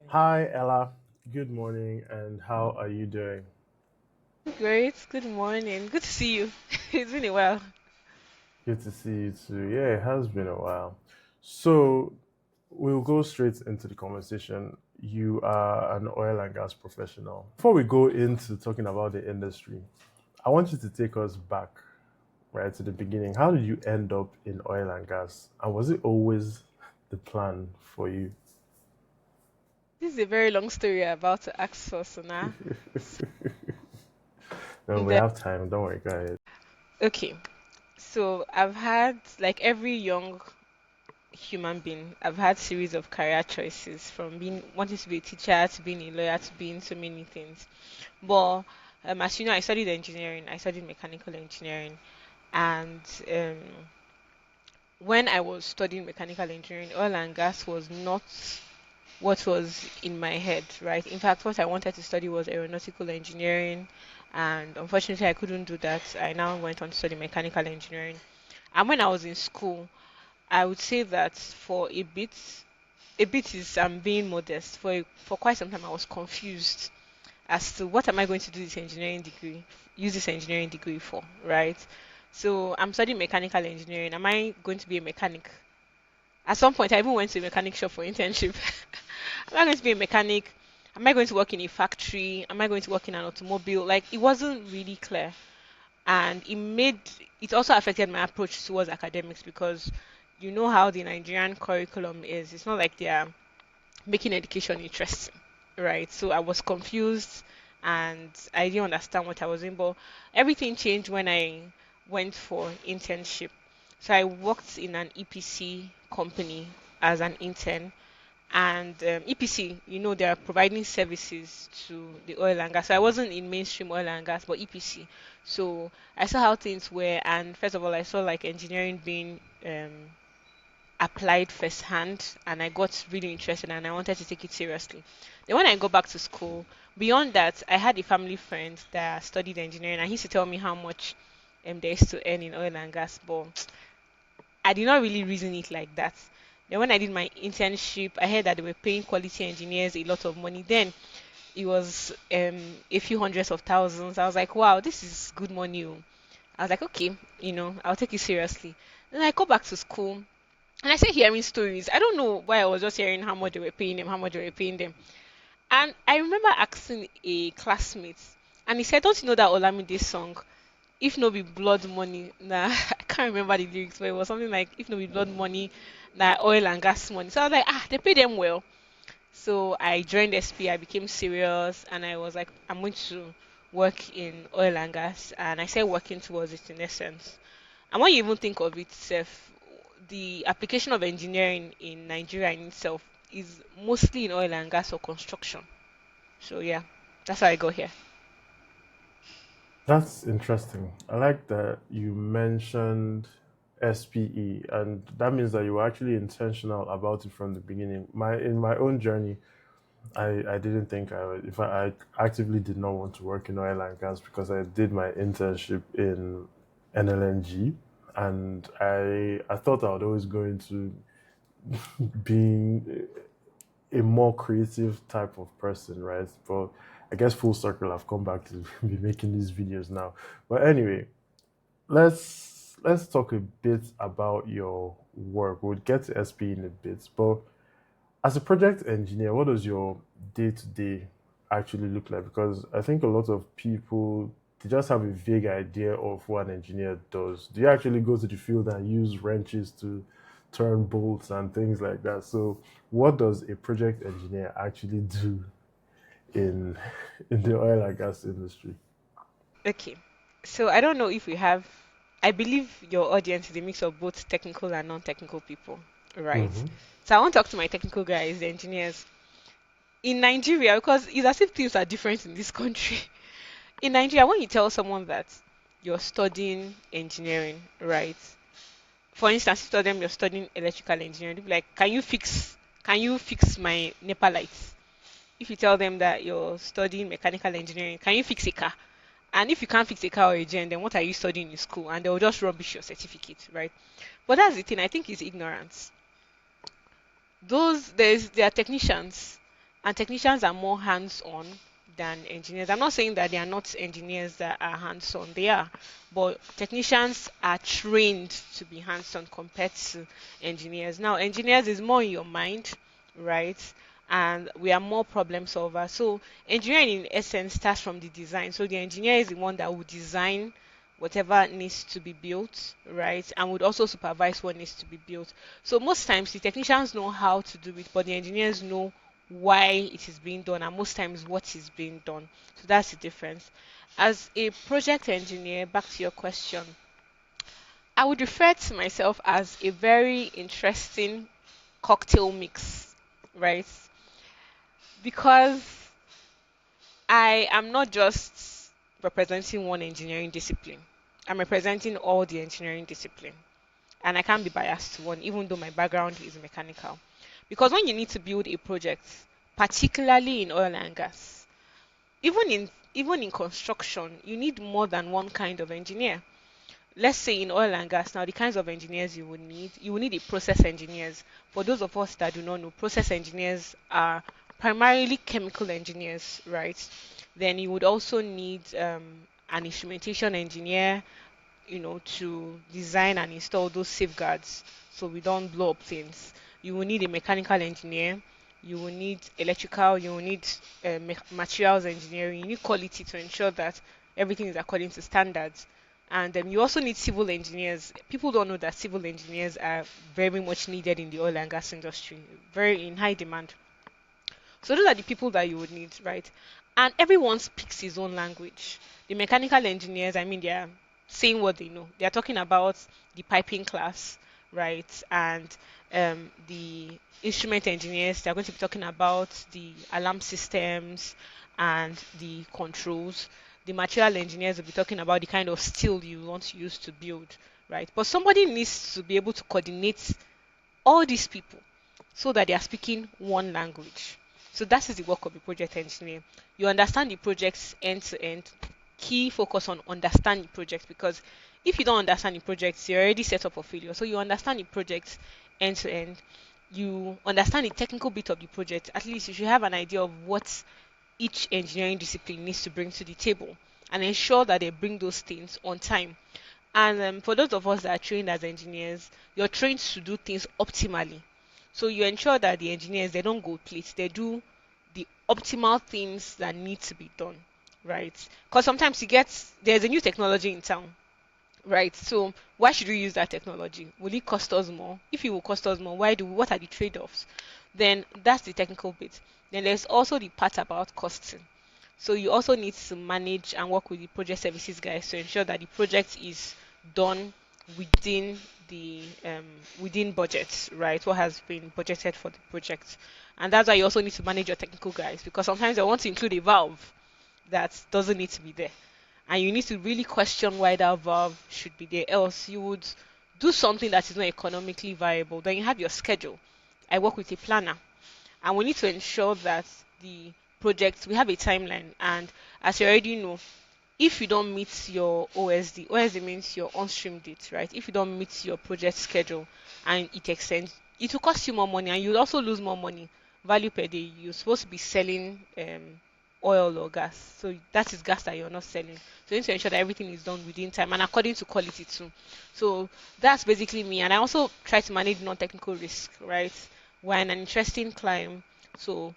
Hi, Ella. Good morning, and how are you doing? Great. Good morning. Good to see you. It's been a while. Good to see you too. Yeah, it has been a while. So, we'll go straight into the conversation. You are an oil and gas professional. Before we go into talking about the industry, I want you to take us back right to the beginning. How did you end up in oil and gas? And was it always the plan for you? This is a very long story I'm about to ask for, Sana. No, we And, have time. Don't worry. Go ahead. okay, so I've had, like every young human being, I've had series of career choices from being wanting to be a teacher to being a lawyer to being so many things. But as you know, I studied engineering. I studied mechanical engineering, and um, when I was studying mechanical engineering, oil and gas was not what was in my head, right? In fact, what I wanted to study was aeronautical engineering, and unfortunately, I couldn't do that. I now went on to study mechanical engineering. And when I was in school, I would say that for a bit is I'm being modest. For quite some time, I was confused as to what am I going to do this engineering degree, use this engineering degree for, right? So I'm studying mechanical engineering. Am I going to be a mechanic? At some point, I even went to a mechanic shop for internship. Am I going to be a mechanic? Am I going to work in a factory? Am I going to work in an automobile? Like, it wasn't really clear. And it also affected my approach towards academics because you know how the Nigerian curriculum is. It's not like they are making education interesting, right? So I was confused and I didn't understand what I was in. But everything changed when I went for internship. So I worked in an EPC company as an intern. And EPC, they are providing services to the oil and gas. So I wasn't in mainstream oil and gas, but EPC. So I saw how things were, and first of all, I saw like engineering being applied firsthand, and I got really interested and I wanted to take it seriously. Then when I go back to school, beyond that, I had a family friend that studied engineering and he used to tell me how much there is to earn in oil and gas, but I did not really reason it like that. Then when I did my internship, I heard that they were paying quality engineers a lot of money. Then it was a few hundreds of thousands. I was like, wow, this is good money. Oh. I was like, okay, I'll take it seriously. Then I go back to school and I started hearing stories. I don't know why I was just hearing how much they were paying them, how much they were paying them. And I remember asking a classmate, and he said, "Don't you know that Olamide song? If no be blood money, nah." I can't remember the lyrics, but it was something like, "If no be blood money, nah oil and gas money." So I was like, "Ah, they pay them well." So I joined SP. I became serious, and I was like, "I'm going to work in oil and gas," and I started working towards it in essence. And when you even think of it, Seth, the application of engineering in Nigeria in itself is mostly in oil and gas or construction. So yeah, that's how I got here. That's interesting. I like that you mentioned SPE, and that means that you were actually intentional about it from the beginning. In my own journey, I didn't think I would. If I actively did not want to work in oil and gas because I did my internship in NLNG, and I thought I would always go into being a more creative type of person, right? But I guess full circle, I've come back to be making these videos now. But anyway, let's talk a bit about your work. We'll get to SP in a bit, but as a project engineer, what does your day to day actually look like? Because I think a lot of people they just have a vague idea of what an engineer does. Do you actually go to the field and use wrenches to turn bolts and things like that? So, what does a project engineer actually do in in the oil and gas industry? Okay, so I don't know if we have. I believe your audience is a mix of both technical and non-technical people, right? Mm-hmm. So I want to talk to my technical guys, the engineers in Nigeria, because it's as if things are different in this country. In Nigeria, when you tell someone that you're studying engineering, right? For instance, you tell them you're studying electrical engineering, they'll be like, can you fix my NEPA lights? If you tell them that you're studying mechanical engineering, can you fix a car? And if you can't fix a car or a gen, then what are you studying in school? And they'll just rubbish your certificate, right? But that's the thing, I think, is ignorance. There are technicians. and technicians are more hands-on than engineers. I'm not saying that they are not engineers that are hands-on. They are, but technicians are trained to be hands-on compared to engineers. Now, engineers is more in your mind, right? And we are more problem solvers. So engineering in essence starts from the design. So the engineer is the one that will design whatever needs to be built, right? And would also supervise what needs to be built. So most times the technicians know how to do it, but the engineers know why it is being done and most times what is being done. So that's the difference. As a project engineer, back to your question, I would refer to myself as a very interesting cocktail mix, right? Because I am not just representing one engineering discipline. I'm representing all the engineering discipline. And I can't be biased to one, even though my background is mechanical. Because when you need to build a project, particularly in oil and gas, even in construction, you need more than one kind of engineer. Let's say in oil and gas now, the kinds of engineers you will need a process engineers. For those of us that do not know, process engineers are primarily chemical engineers, right? Then you would also need an instrumentation engineer, to design and install those safeguards so we don't blow up things. You will need a mechanical engineer, you will need electrical, you will need materials engineering, you need quality to ensure that everything is according to standards. And you also need civil engineers. People don't know that civil engineers are very much needed in the oil and gas industry, very in high demand. So those are the people that you would need, right? And everyone speaks his own language. The mechanical engineers, I mean, they are saying what they know. They are talking about the piping class, right? And the instrument engineers, they are going to be talking about the alarm systems and the controls. The material engineers will be talking about the kind of steel you want to use to build, right? But somebody needs to be able to coordinate all these people so that they are speaking one language. So that is the work of the project engineer. You understand the projects end to end. Key focus on understand the project, because if you don't understand the projects, you're already set up for failure. So you understand the projects end to end. You understand the technical bit of the project. At least you should have an idea of what each engineering discipline needs to bring to the table and ensure that they bring those things on time. And for those of us that are trained as engineers, you're trained to do things optimally. So you ensure that the engineers, they don't go plate, they do the optimal things that need to be done, right? Because sometimes there's a new technology in town, right? So why should we use that technology? Will it cost us more? If it will cost us more, what are the trade-offs? Then that's the technical bit. Then there's also the part about costing. So you also need to manage and work with the project services guys to ensure that the project is done within the within budget, right? What has been budgeted for the project, and that's why you also need to manage your technical guys, because sometimes they want to include a valve that doesn't need to be there, and you need to really question why that valve should be there. Else you would do something that is not economically viable. Then you have your schedule. I work with a planner, and we need to ensure that the project, we have a timeline, and as you already know, if you don't meet your OSD means your on-stream date, right? If you don't meet your project schedule and it extends, it will cost you more money and you'll also lose more money. Value per day, you're supposed to be selling oil or gas. So that is gas that you're not selling. So you need to ensure that everything is done within time and according to quality too. So that's basically me. And I also try to manage non-technical risk, right? We're in an interesting climb. So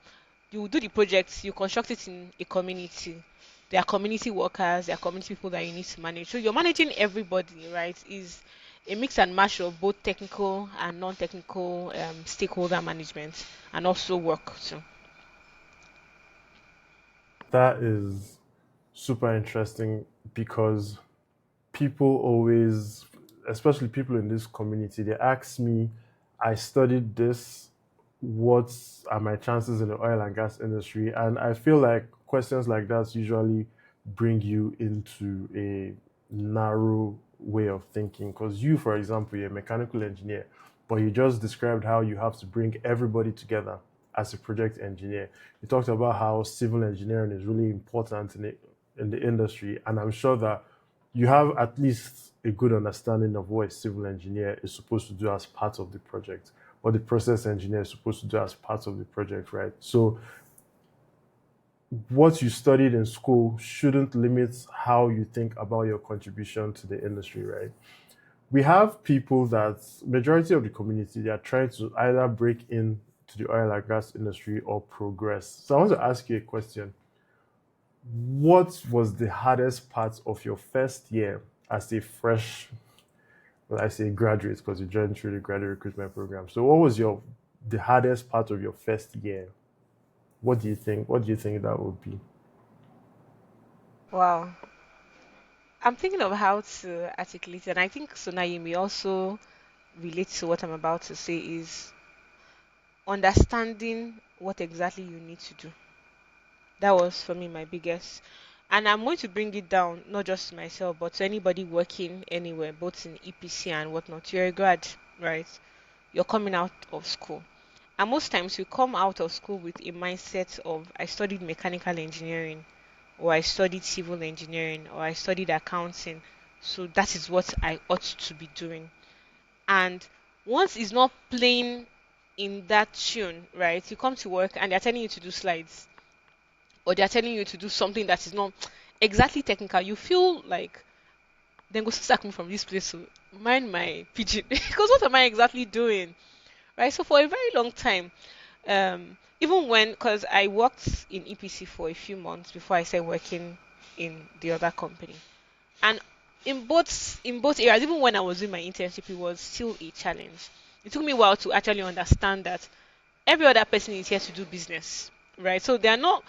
you do the projects, you construct it in a community. There are community workers, there are community people that you need to manage. So you're managing everybody, right? Is a mix and match of both technical and non-technical stakeholder management and also work too. That is super interesting because people always, especially people in this community, they ask me, I studied this, what are my chances in the oil and gas industry? And I feel like questions like that usually bring you into a narrow way of thinking. Because you, for example, you're a mechanical engineer, but you just described how you have to bring everybody together as a project engineer. You talked about how civil engineering is really important in the industry, and I'm sure that you have at least a good understanding of what a civil engineer is supposed to do as part of the project, what the process engineer is supposed to do as part of the project, right? So what you studied in school shouldn't limit how you think about your contribution to the industry, right? We have people that majority of the community they are trying to either break in to the oil and gas industry or progress. So I want to ask you a question. What was the hardest part of your first year as a fresh, well, I say graduate because you joined through the graduate recruitment program. So what was your the hardest part of your first year? What do you think? What do you think that would be? Wow. I'm thinking of how to articulate it, and I think Sona, you may also relate to what I'm about to say is understanding what exactly you need to do. That was for me my biggest. And I'm going to bring it down, not just to myself, but to anybody working anywhere, both in EPC and whatnot. You're a grad, right? You're coming out of school. And most times you come out of school with a mindset of I studied mechanical engineering, or I studied civil engineering, or I studied accounting. So that is what I ought to be doing. And once it's not playing in that tune, right? You come to work and they're telling you to do slides, or they're telling you to do something that is not exactly technical. You feel like then go sack me from this place to mind my pigeon because what am I exactly doing, right? So for a very long time, even when because I worked in EPC for a few months before I started working in the other company, and in both areas, even when I was doing my internship, it was still a challenge. It took me a while to actually understand that every other person is here to do business, right? So they are not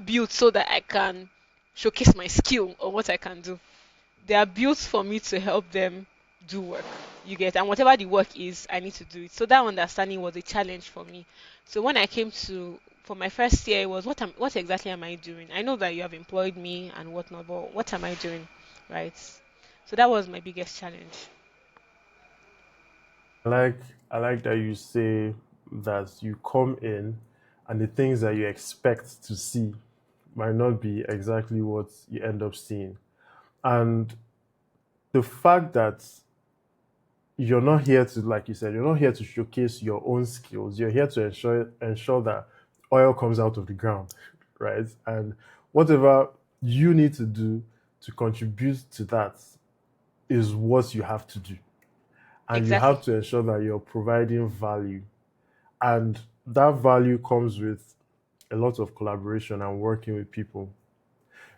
built so that I can showcase my skill or what I can do. They are built for me to help them do work. You get, and whatever the work is, I need to do it. So that understanding was a challenge for me. So when I came to for my first year, it was what exactly am I doing? I know that you have employed me and whatnot, but what am I doing, right? So that was my biggest challenge. I like I like that you say that you come in and the things that you expect to see might not be exactly what you end up seeing. And the fact that you're not here to, like you said, you're not here to showcase your own skills. You're here to ensure that oil comes out of the ground, right? And whatever you need to do to contribute to that is what you have to do. And you Exactly. have to ensure that you're providing value. And that value comes with a lot of collaboration and working with people,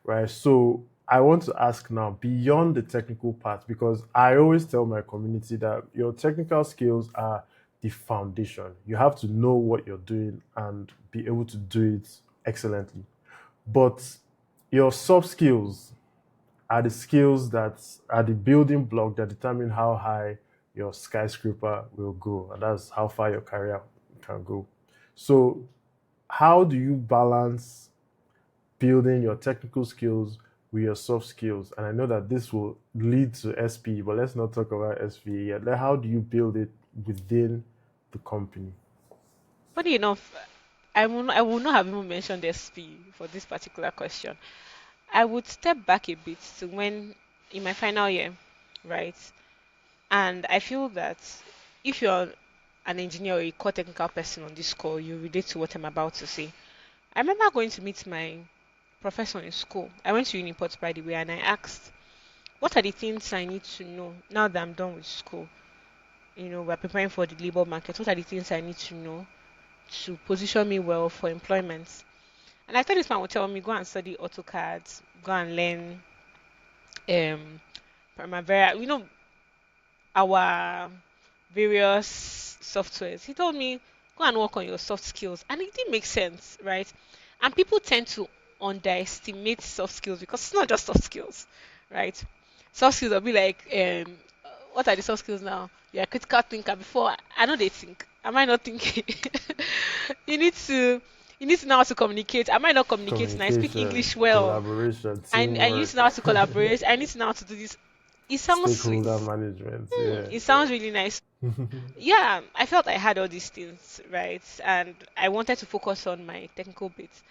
right? So I want to ask now beyond the technical part, because I always tell my community that your technical skills are the foundation. You have to know what you're doing and be able to do it excellently. But your soft skills are the skills that are the building block that determine how high your skyscraper will go, and that's how far your career can go. So, how do you balance building your technical skills with your soft skills? And I know that this will lead to SP, but let's not talk about SP yet. Like, how do you build it within the company? Funny enough, I will not have even mentioned SP for this particular question. I would step back a bit to when in my final year, right? And I feel that if you're an engineer or a core technical person on this call, you relate to what I'm about to say. I remember going to meet my professor in school. I went to Uniport, by the way, and I asked, what are the things I need to know now that I'm done with school? We're preparing for the labor market. What are the things I need to know to position me well for employment? And I thought this man would tell me, go and study AutoCAD, go and learn um Primavera, our various softwares. He told me, go and work on your soft skills. And it did make sense, right? And people tend to underestimate soft skills because it's not just soft skills, right? Soft skills will be like, what are the soft skills now? You're a critical thinker. Before, I know they think. Am I not thinking? you need to you need to know how to communicate. Am I not communicating? I speak Communication, English well. collaboration, I need teamwork, to know how to collaborate. I need to know how to do this. It sounds sweet. stakeholder management. Yeah. It sounds really nice. Yeah, I felt I had all these things, right? And I wanted to focus on my technical bits.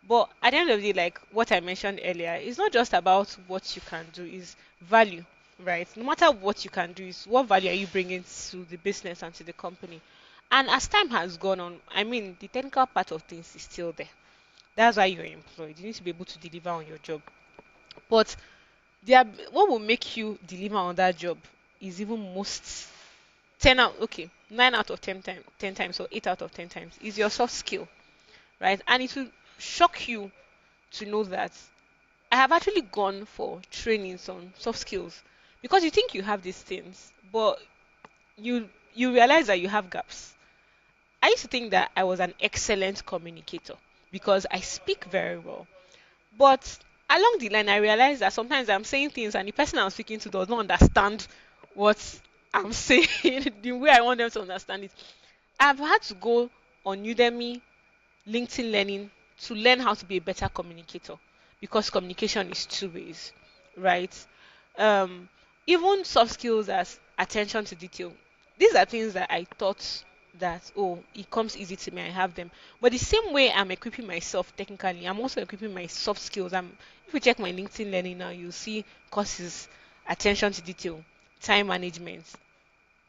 But at the end of the day, like what I mentioned earlier, it's not just about what you can do, is value, right? No matter what you can do, is what value are you bringing to the business and to the company. And as time has gone on, I mean, the technical part of things is still there. That's why you're employed. You need to be able to deliver on your job. But there, what will make you deliver on that job is even most 10 out, okay, 9 out of 10 times or 8 out of 10 times is your soft skill, right? And it will shock you to know that I have actually gone for trainings on soft skills because you think you have these things, but you realize that you have gaps. I used to think that I was an excellent communicator because I speak very well. But along the line, I realized that sometimes I'm saying things and the person I'm speaking to does not understand what I'm saying the way I want them to understand it. I've had to go on Udemy, LinkedIn Learning to learn how to be a better communicator because communication is two ways, right? Um, Even soft skills as attention to detail. These are things that I thought that oh it comes easy to me, I have them. But the same way I'm equipping myself technically, I'm also equipping my soft skills. If you check my LinkedIn Learning now, you'll see courses, attention to detail, time management.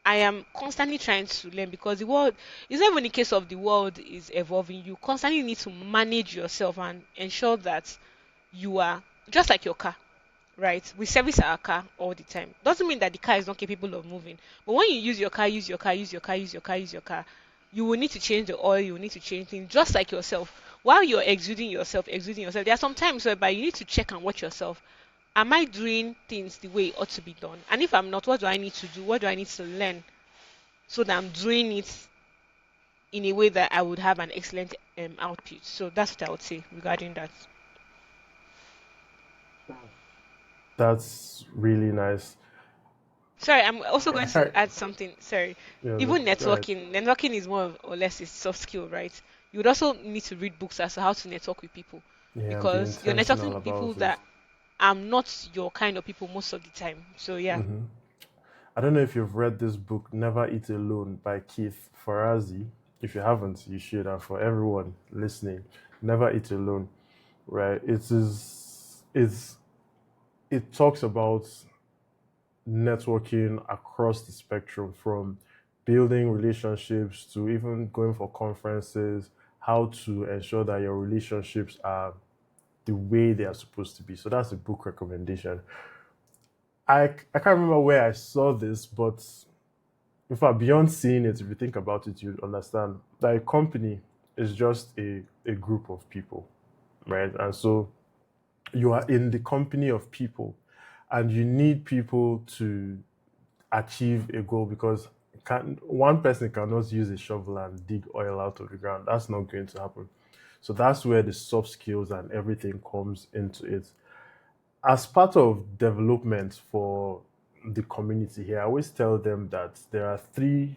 I am constantly trying to learn because the world is not even the case of the world is evolving. You constantly need to manage yourself and ensure that you are just like your car, right? We service our car all the time. Doesn't mean that the car is not capable of moving. But when you use your car, use your car, use your car, use your car, use your car, you will need to change the oil, you will need to change things just like yourself. While you're exuding yourself, there are some times whereby you need to check and watch yourself. Am I doing things the way it ought to be done? And if I'm not, what do I need to do? What do I need to learn so that I'm doing it in a way that I would have an excellent output? So that's what I would say regarding that. That's really nice. Sorry, I'm also going to I, add something. Sorry. yeah, Even go ahead. networking is more or less a soft skill, right? You would also need to read books as to how to network with people Yeah, and be because you're networking intentional with people about it. that are not your kind of people most of the time. So yeah. Hmm. I don't know if you've read this book, Never Eat Alone by Keith Farazi. If you haven't, you should. And for everyone listening, Never Eat Alone, right? It talks about networking across the spectrum from building relationships to even going for conferences, how to ensure that your relationships are the way they are supposed to be. So that's a book recommendation. I can't remember where I saw this, but in fact, beyond seeing it, if you think about it, you understand that a company is just a group of people, right? And so you are in the company of people and you need people to achieve a goal because one person cannot use a shovel and dig oil out of the ground. That's not going to happen. So that's where the soft skills and everything comes into it. As part of development for the community here, I always tell them that there are three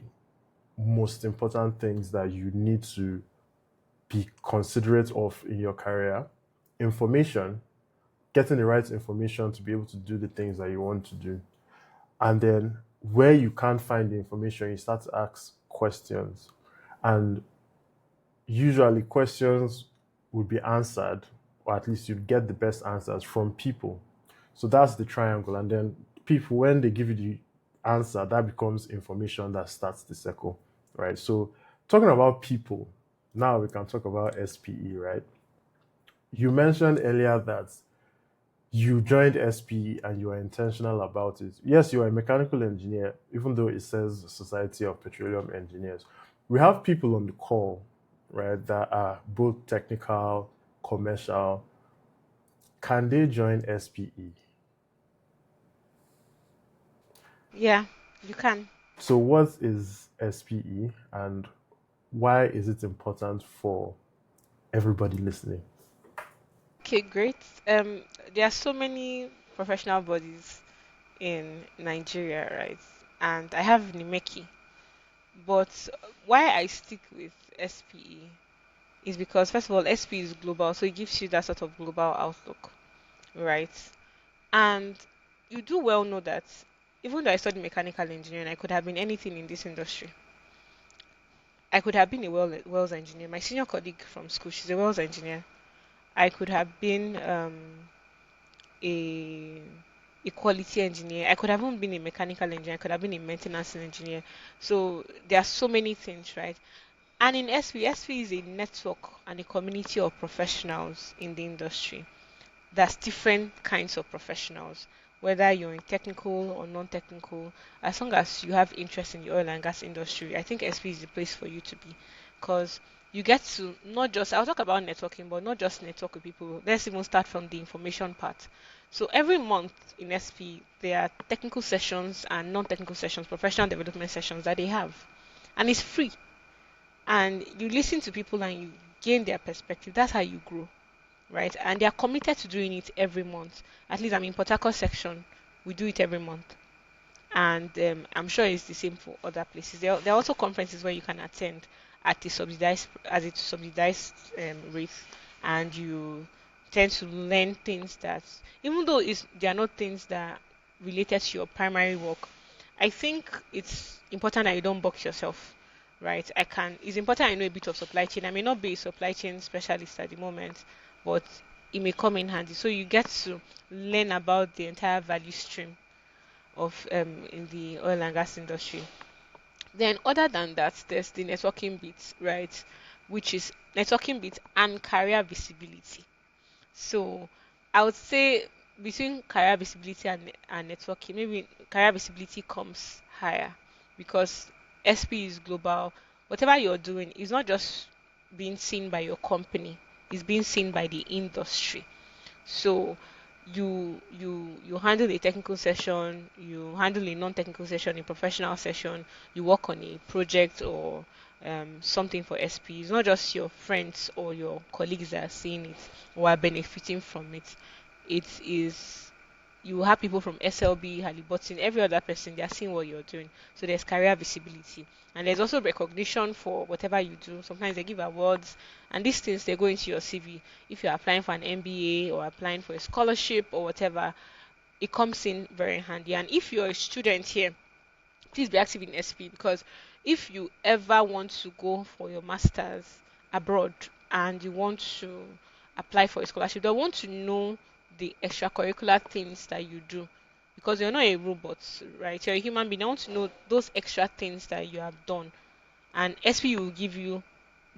most important things that you need to be considerate of in your career: information, getting the right information to be able to do the things that you want to do. And then where you can't find the information, you start to ask questions. And usually questions would be answered, or at least you'd get the best answers from people. So that's the triangle. And then people, when they give you the answer, that becomes information that starts the circle, right? So talking about people, now we can talk about SPE, right? You mentioned earlier that you joined SPE and you are intentional about it. Yes, you are a mechanical engineer, even though it says Society of Petroleum Engineers. We have people on the call, right, that are both technical, commercial. Can they join SPE? Yeah, you can. So, what is SPE and why is it important for everybody listening? Okay, great. There are so many professional bodies in Nigeria, right? And I have Nimeki. But why I stick with SPE is because first of all, SPE is global, so it gives you that sort of global outlook, right? And you do well know that even though I studied mechanical engineering, I could have been anything in this industry. I could have been a wells engineer. My senior colleague from school, she's a wells engineer. I could have been a a quality engineer. I could have even been a mechanical engineer. I could have been a maintenance engineer. So there are so many things, right? And in SP is a network and a community of professionals in the industry. That's different kinds of professionals, whether you're in technical or non-technical. As long as you have interest in the oil and gas industry, I think SP is the place for you to be, because you get to not just, I'll talk about networking, but not just network with people. Let's even start from the information part. So every month in SP, there are technical sessions and non-technical sessions, professional development sessions that they have, and it's free. And you listen to people and you gain their perspective. That's how you grow, right? And they are committed to doing it every month. At least I'm in Port Harcourt section. We do it every month, and I'm sure it's the same for other places. There are also conferences where you can attend at a subsidized rate, and you tend to learn things that, even though they are not things that are related to your primary work. I think it's important that you don't box yourself, right? It's important I know a bit of supply chain. I may not be a supply chain specialist at the moment, but it may come in handy. So you get to learn about the entire value stream of in the oil and gas industry. Then other than that, there's the networking bit, right? Which is networking bit and career visibility. So I would say between career visibility and networking, maybe career visibility comes higher because SP is global. Whatever you're doing is not just being seen by your company, it's being seen by the industry. So you handle a technical session, you handle a non-technical session, a professional session, you work on a project or something for SP. It's not just your friends or your colleagues that are seeing it or are benefiting from it. It is you have people from SLB, Halliburton, every other person, they are seeing what you're doing. So there's career visibility. And there's also recognition for whatever you do. Sometimes they give awards, and these things they go into your CV. If you're applying for an MBA or applying for a scholarship or whatever, it comes in very handy. And if you're a student here, please be active in SP, because if you ever want to go for your masters abroad and you want to apply for a scholarship, they want to know the extracurricular things that you do, because you're not a robot, right? You're a human being. They want to know those extra things that you have done, and SP will give you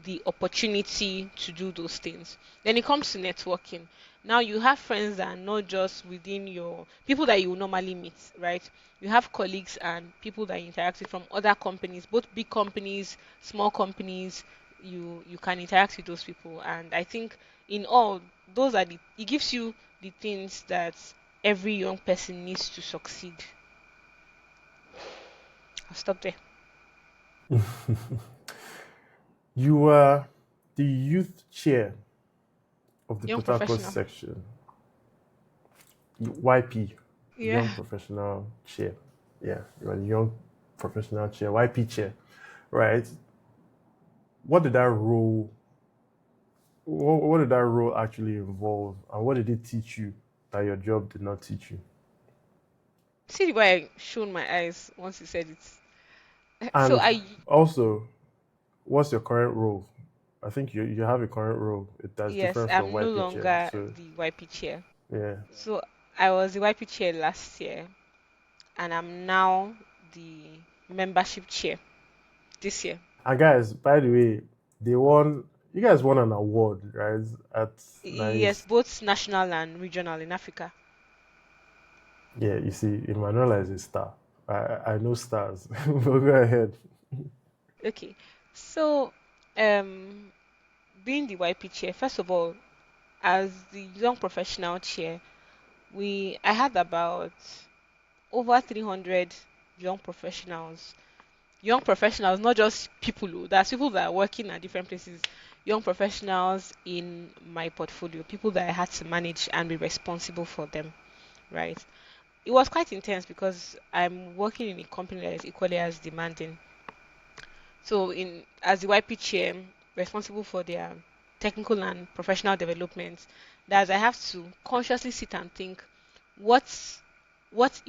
the opportunity to do those things. Then it comes to networking. Now you have friends that are not just within your people that you will normally meet, right? You have colleagues and people that you interact with from other companies, both big companies, small companies. You can interact with those people, and I think in all those are the it gives you the things that every young person needs to succeed. I'll stop there. You were the youth chair of the Young Port Harcourt professional. section, YP, Yeah. Young Professional Chair. Yeah, you are the Young Professional Chair, YP Chair, right? What did that role? What did that role actually involve, and what did it teach you that your job did not teach you? See the way I shone my eyes once you said it. So And I also, what's your current role? I think you have a current role that's Yes, different from I'm no YP Chair. longer So the YP chair. yeah. So I was the YP chair last year, and I'm now the membership chair this year. And guys, by the way, they won. You guys won an award, right? At Yes, nice. both national and regional in Africa. Yeah, you see, Emanuela is a star. I know stars. But go ahead. Okay, so um, being the YP chair, first of all, as the young professional chair, we I had about over 300 young professionals. Young professionals, not just people that's people that are working at different places. Young professionals in my portfolio, people that I had to manage and be responsible for them, right? It was quite intense because I'm working in a company that is equally as demanding. So in as the YP chair, responsible for their technical and professional development, that I have to consciously sit and think, what's what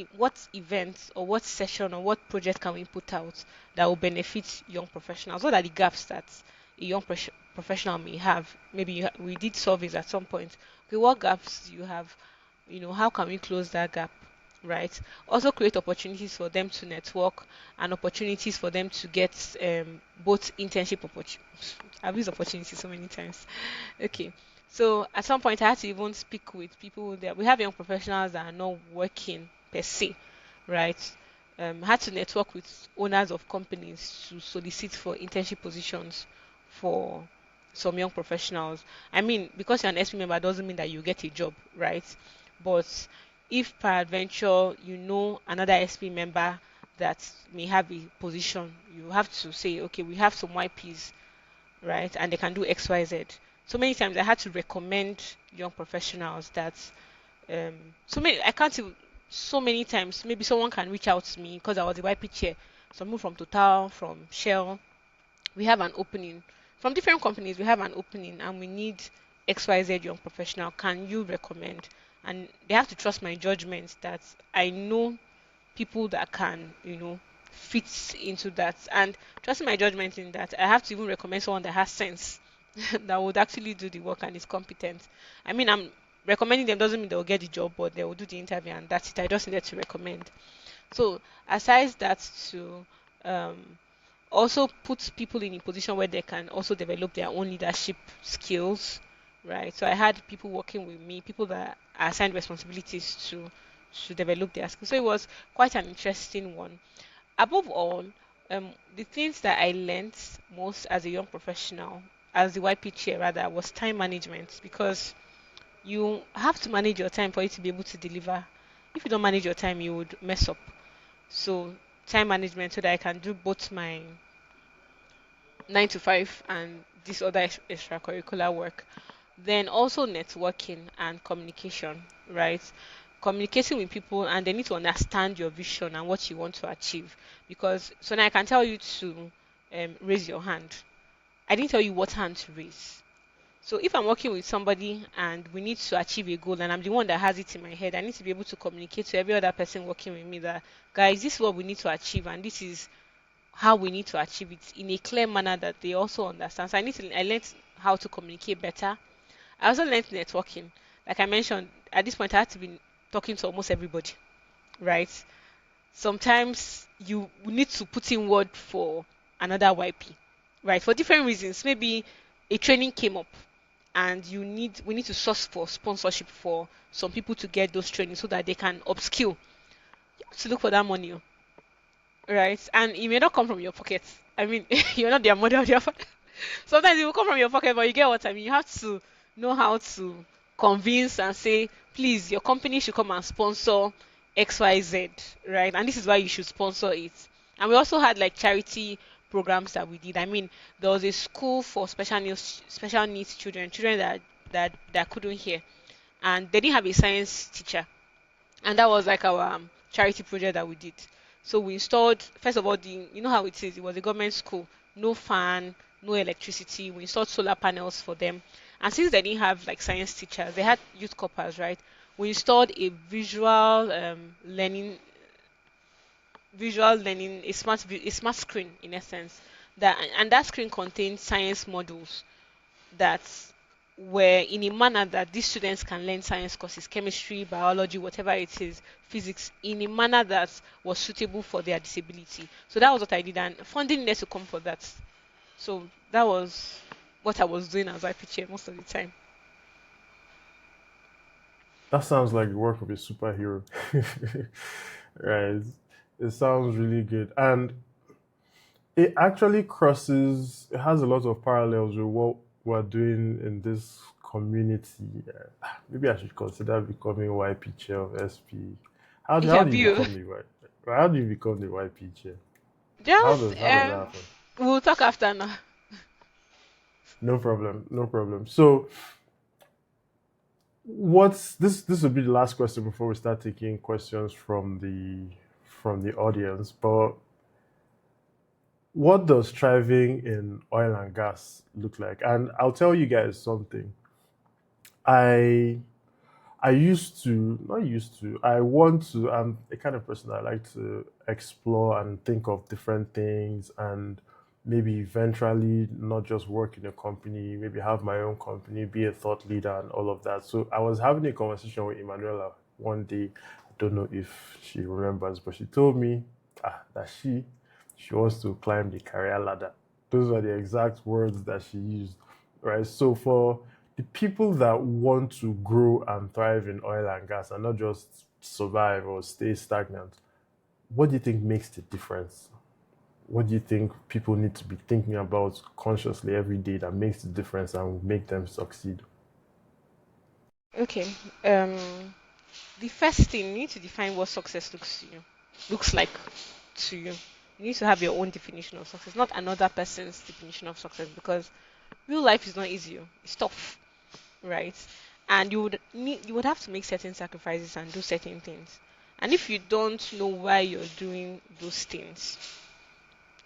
events or what session or what project can we put out that will benefit young professionals? What are the gaps that a young professional may have? Maybe we did surveys at some point. Okay, what gaps do you have? How can we close that gap? right? Also create opportunities for them to network and opportunities for them to get both internship opportunities. I've used opportunities so many times. Okay. So at some point I had to even speak with people that we have young professionals that are not working per se, right? Had to network with owners of companies to solicit for internship positions for some young professionals. I mean, because you're an SP member doesn't mean that you get a job, right? But if peradventure you know another SP member that may have a position, you have to say, okay, we have some YPs, right? And they can do XYZ. So many times I had to recommend young professionals that so many I can't even- so many times maybe someone can reach out to me because I was a YP chair. Someone from Total, from Shell, we have an opening from different companies. We have an opening and we need XYZ young professional. Can you recommend? And they have to trust my judgment that I know people that can, fit into that. And trusting my judgment in that, I have to even recommend someone that has sense, that would actually do the work and is competent. I mean, I'm recommending them doesn't mean they'll get the job, but they will do the interview and that's it. I just needed to recommend. So, aside that, to um, also put people in a position where they can also develop their own leadership skills, right? So I had people working with me, people that are assigned responsibilities to develop their skills. So it was quite an interesting one. Above all, the things that I learned most as a young professional, as the YP chair rather, was time management, because you have to manage your time for you to be able to deliver. If you don't manage your time, you would mess up. So time management so that I can do both my 9 to 5 and this other extracurricular work. Then also networking and communication, right? Communicating with people and they need to understand your vision and what you want to achieve. Because so now I can tell you to raise your hand. I didn't tell you what hand to raise. So if I'm working with somebody and we need to achieve a goal and I'm the one that has it in my head, I need to be able to communicate to every other person working with me that, guys, this is what we need to achieve and this is how we need to achieve it in a clear manner that they also understand. So I learned how to communicate better. I also learned networking. Like I mentioned, at this point I had to be talking to almost everybody, right? Sometimes you need to put in word for another YP, right? For different reasons. Maybe a training came up and we need to source for sponsorship for some people to get those trainings so that they can upskill. You have to look for that money. Oh. Right? And it may not come from your pocket. I mean, you're not their mother or their father. Sometimes it will come from your pocket, but you get what I mean. You have to know how to convince and say, please, your company should come and sponsor XYZ, right? And this is why you should sponsor it. And we also had like charity programs that we did. I mean, there was a school for special needs children, children that couldn't hear, and they didn't have a science teacher, and that was like our charity project that we did. So we installed first of all the you know how it is. It was a government school, no fan, no electricity. We installed solar panels for them, and since they didn't have like science teachers, they had youth corpers, right? We installed a visual learning, a smart screen in essence. That screen contained science modules that were in a manner that these students can learn science courses, chemistry, biology, whatever it is, physics, in a manner that was suitable for their disability. So that was what I did, and funding needed to come for that. So that was what I was doing as IPCHA most of the time. That sounds like the work of a superhero. Right. It sounds really good. And it actually crosses, it has a lot of parallels with what we're doing in this community. Maybe I should consider becoming YP chair of SP. How Yeah, do you you. become the Y? How do you become the YP chair? Just How does that happen? we'll talk after now. No problem, no problem. So what's this? This will be the last question before we start taking questions from the audience. But what does thriving in oil and gas look like? And I'll tell you guys something. I I used to, not used to, I want to, I'm a kind of person that I like to explore and think of different things and maybe eventually not just work in a company, maybe have my own company, be a thought leader and all of that. So I was having a conversation with Emanuela one day. I don't know if she remembers, but she told me that she wants to climb the career ladder. Those are the exact words that she used, right? So for the people that want to grow and thrive in oil and gas and not just survive or stay stagnant, what do you think makes the difference? What do you think people need to be thinking about consciously every day that makes the difference and will make them succeed? Okay. The first thing, you need to define what success looks like to you. You need to have your own definition of success, not another person's definition of success, because real life is not easy. It's tough, right? And you would have to make certain sacrifices and do certain things. And if you don't know why you're doing those things,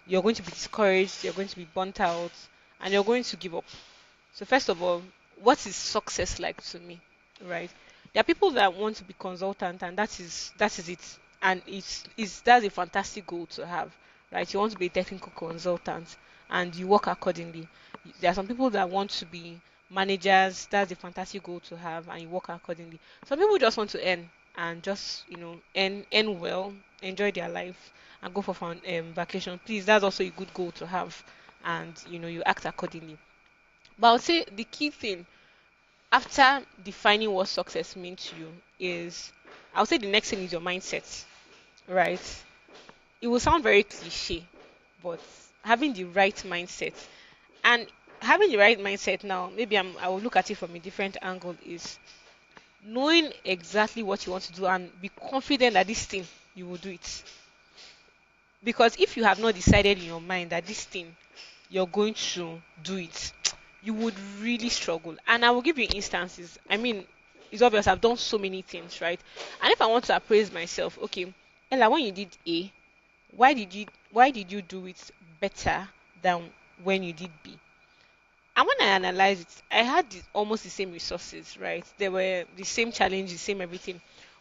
you're going to be discouraged, you're going to be burnt out, and you're going to give up. So first of all, what is success like to me, right? There are people that want to be consultant, and that is it, and that's a fantastic goal to have, right? You want to be a technical consultant, and you work accordingly. There are some people that want to be managers. That's a fantastic goal to have, and you work accordingly. Some people just want to earn and just earn well, enjoy their life, and go for fun vacation. Please, that's also a good goal to have, and you act accordingly. But I would say the key thing after defining what success means to you is, I would say the next thing is your mindset, right? It will sound very cliche, but having the right mindset and having the right mindset now, maybe I will look at it from a different angle, is knowing exactly what you want to do and be confident that this thing you will do it. Because if you have not decided in your mind that this thing you're going to do it, you would really struggle. And I will give you instances. I mean, it's obvious I've done so many things, right? And if I want to appraise myself, okay, Ella, when you did A, why did you do it better than when you did B? And when I analyzed it, I had almost the same resources, right? There were the same challenges, same everything.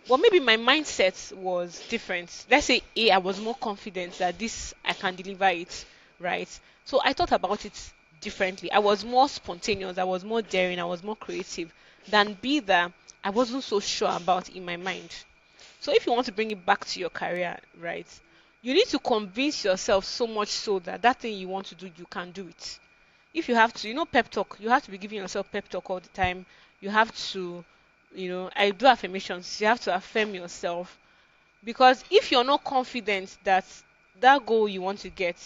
But maybe my mindset was different. Let's say A, I was more confident that this I can deliver it, right? So I thought about it differently. I was more spontaneous, I was more daring, I was more creative than B that I wasn't so sure about in my mind. So if you want to bring it back to your career, right, you need to convince yourself so much so that that thing you want to do, you can do it. If you have to, pep talk, you have to be giving yourself pep talk all the time. You have to, I do affirmations. You have to affirm yourself, because if you're not confident that that goal you want to get,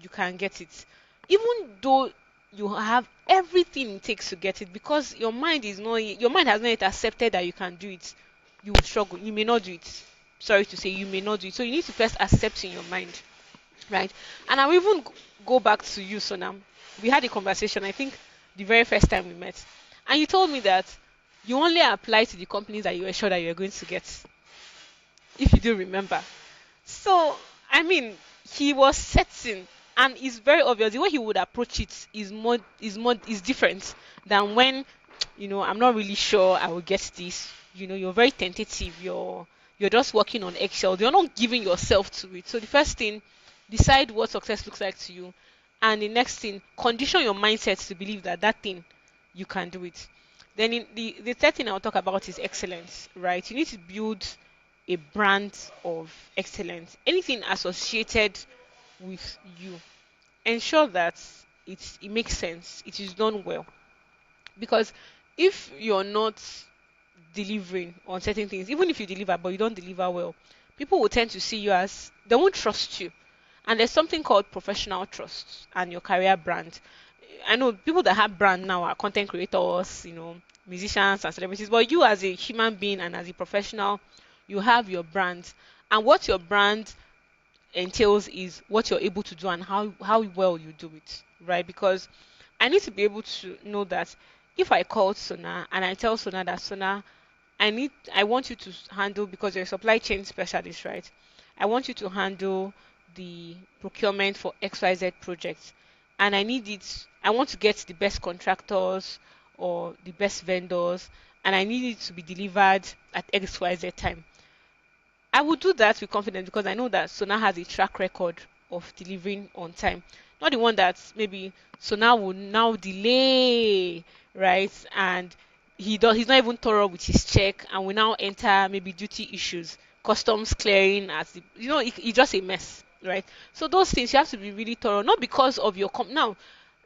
you can get it, even though you have everything it takes to get it, because your mind has not yet accepted that you can do it, you will struggle. You may not do it. Sorry to say, you may not do it. So you need to first accept in your mind, right? And I'll even go back to you, Sonam. We had a conversation, I think, the very first time we met, and you told me that you only apply to the companies that you were sure that you were going to get, if you do remember. So, I mean, he was certain, and it's very obvious the way he would approach it is different than when, I'm not really sure I will get this. You're very tentative. You're just working on eggshells. You're not giving yourself to it. So the first thing, decide what success looks like to you, and the next thing, condition your mindset to believe that that thing you can do it. Then the third thing I'll talk about is excellence, right? You need to build a brand of excellence. Anything associated with you, ensure that it makes sense, it is done well. Because if you're not delivering on certain things, even if you deliver but you don't deliver well, people will tend to see you as, they won't trust you. And there's something called professional trust and your career brand. I know people that have brand now are content creators, musicians and celebrities, but you as a human being and as a professional, you have your brand. And what your brand entails is what you're able to do and how well you do it, right? Because I need to be able to know that if I call Sona and I tell Sona that, Sona, I want you to handle, because you're a supply chain specialist, right? I want you to handle the procurement for XYZ projects, and I want to get the best contractors or the best vendors, and I need it to be delivered at XYZ time. I would do that with confidence, because I know that Sona has a track record of delivering on time. Not the one that maybe Sona will now delay, right? And he's not even thorough with his check, and we now enter maybe duty issues, customs clearing as the, it's just a mess, right? So those things you have to be really thorough, not because of your now.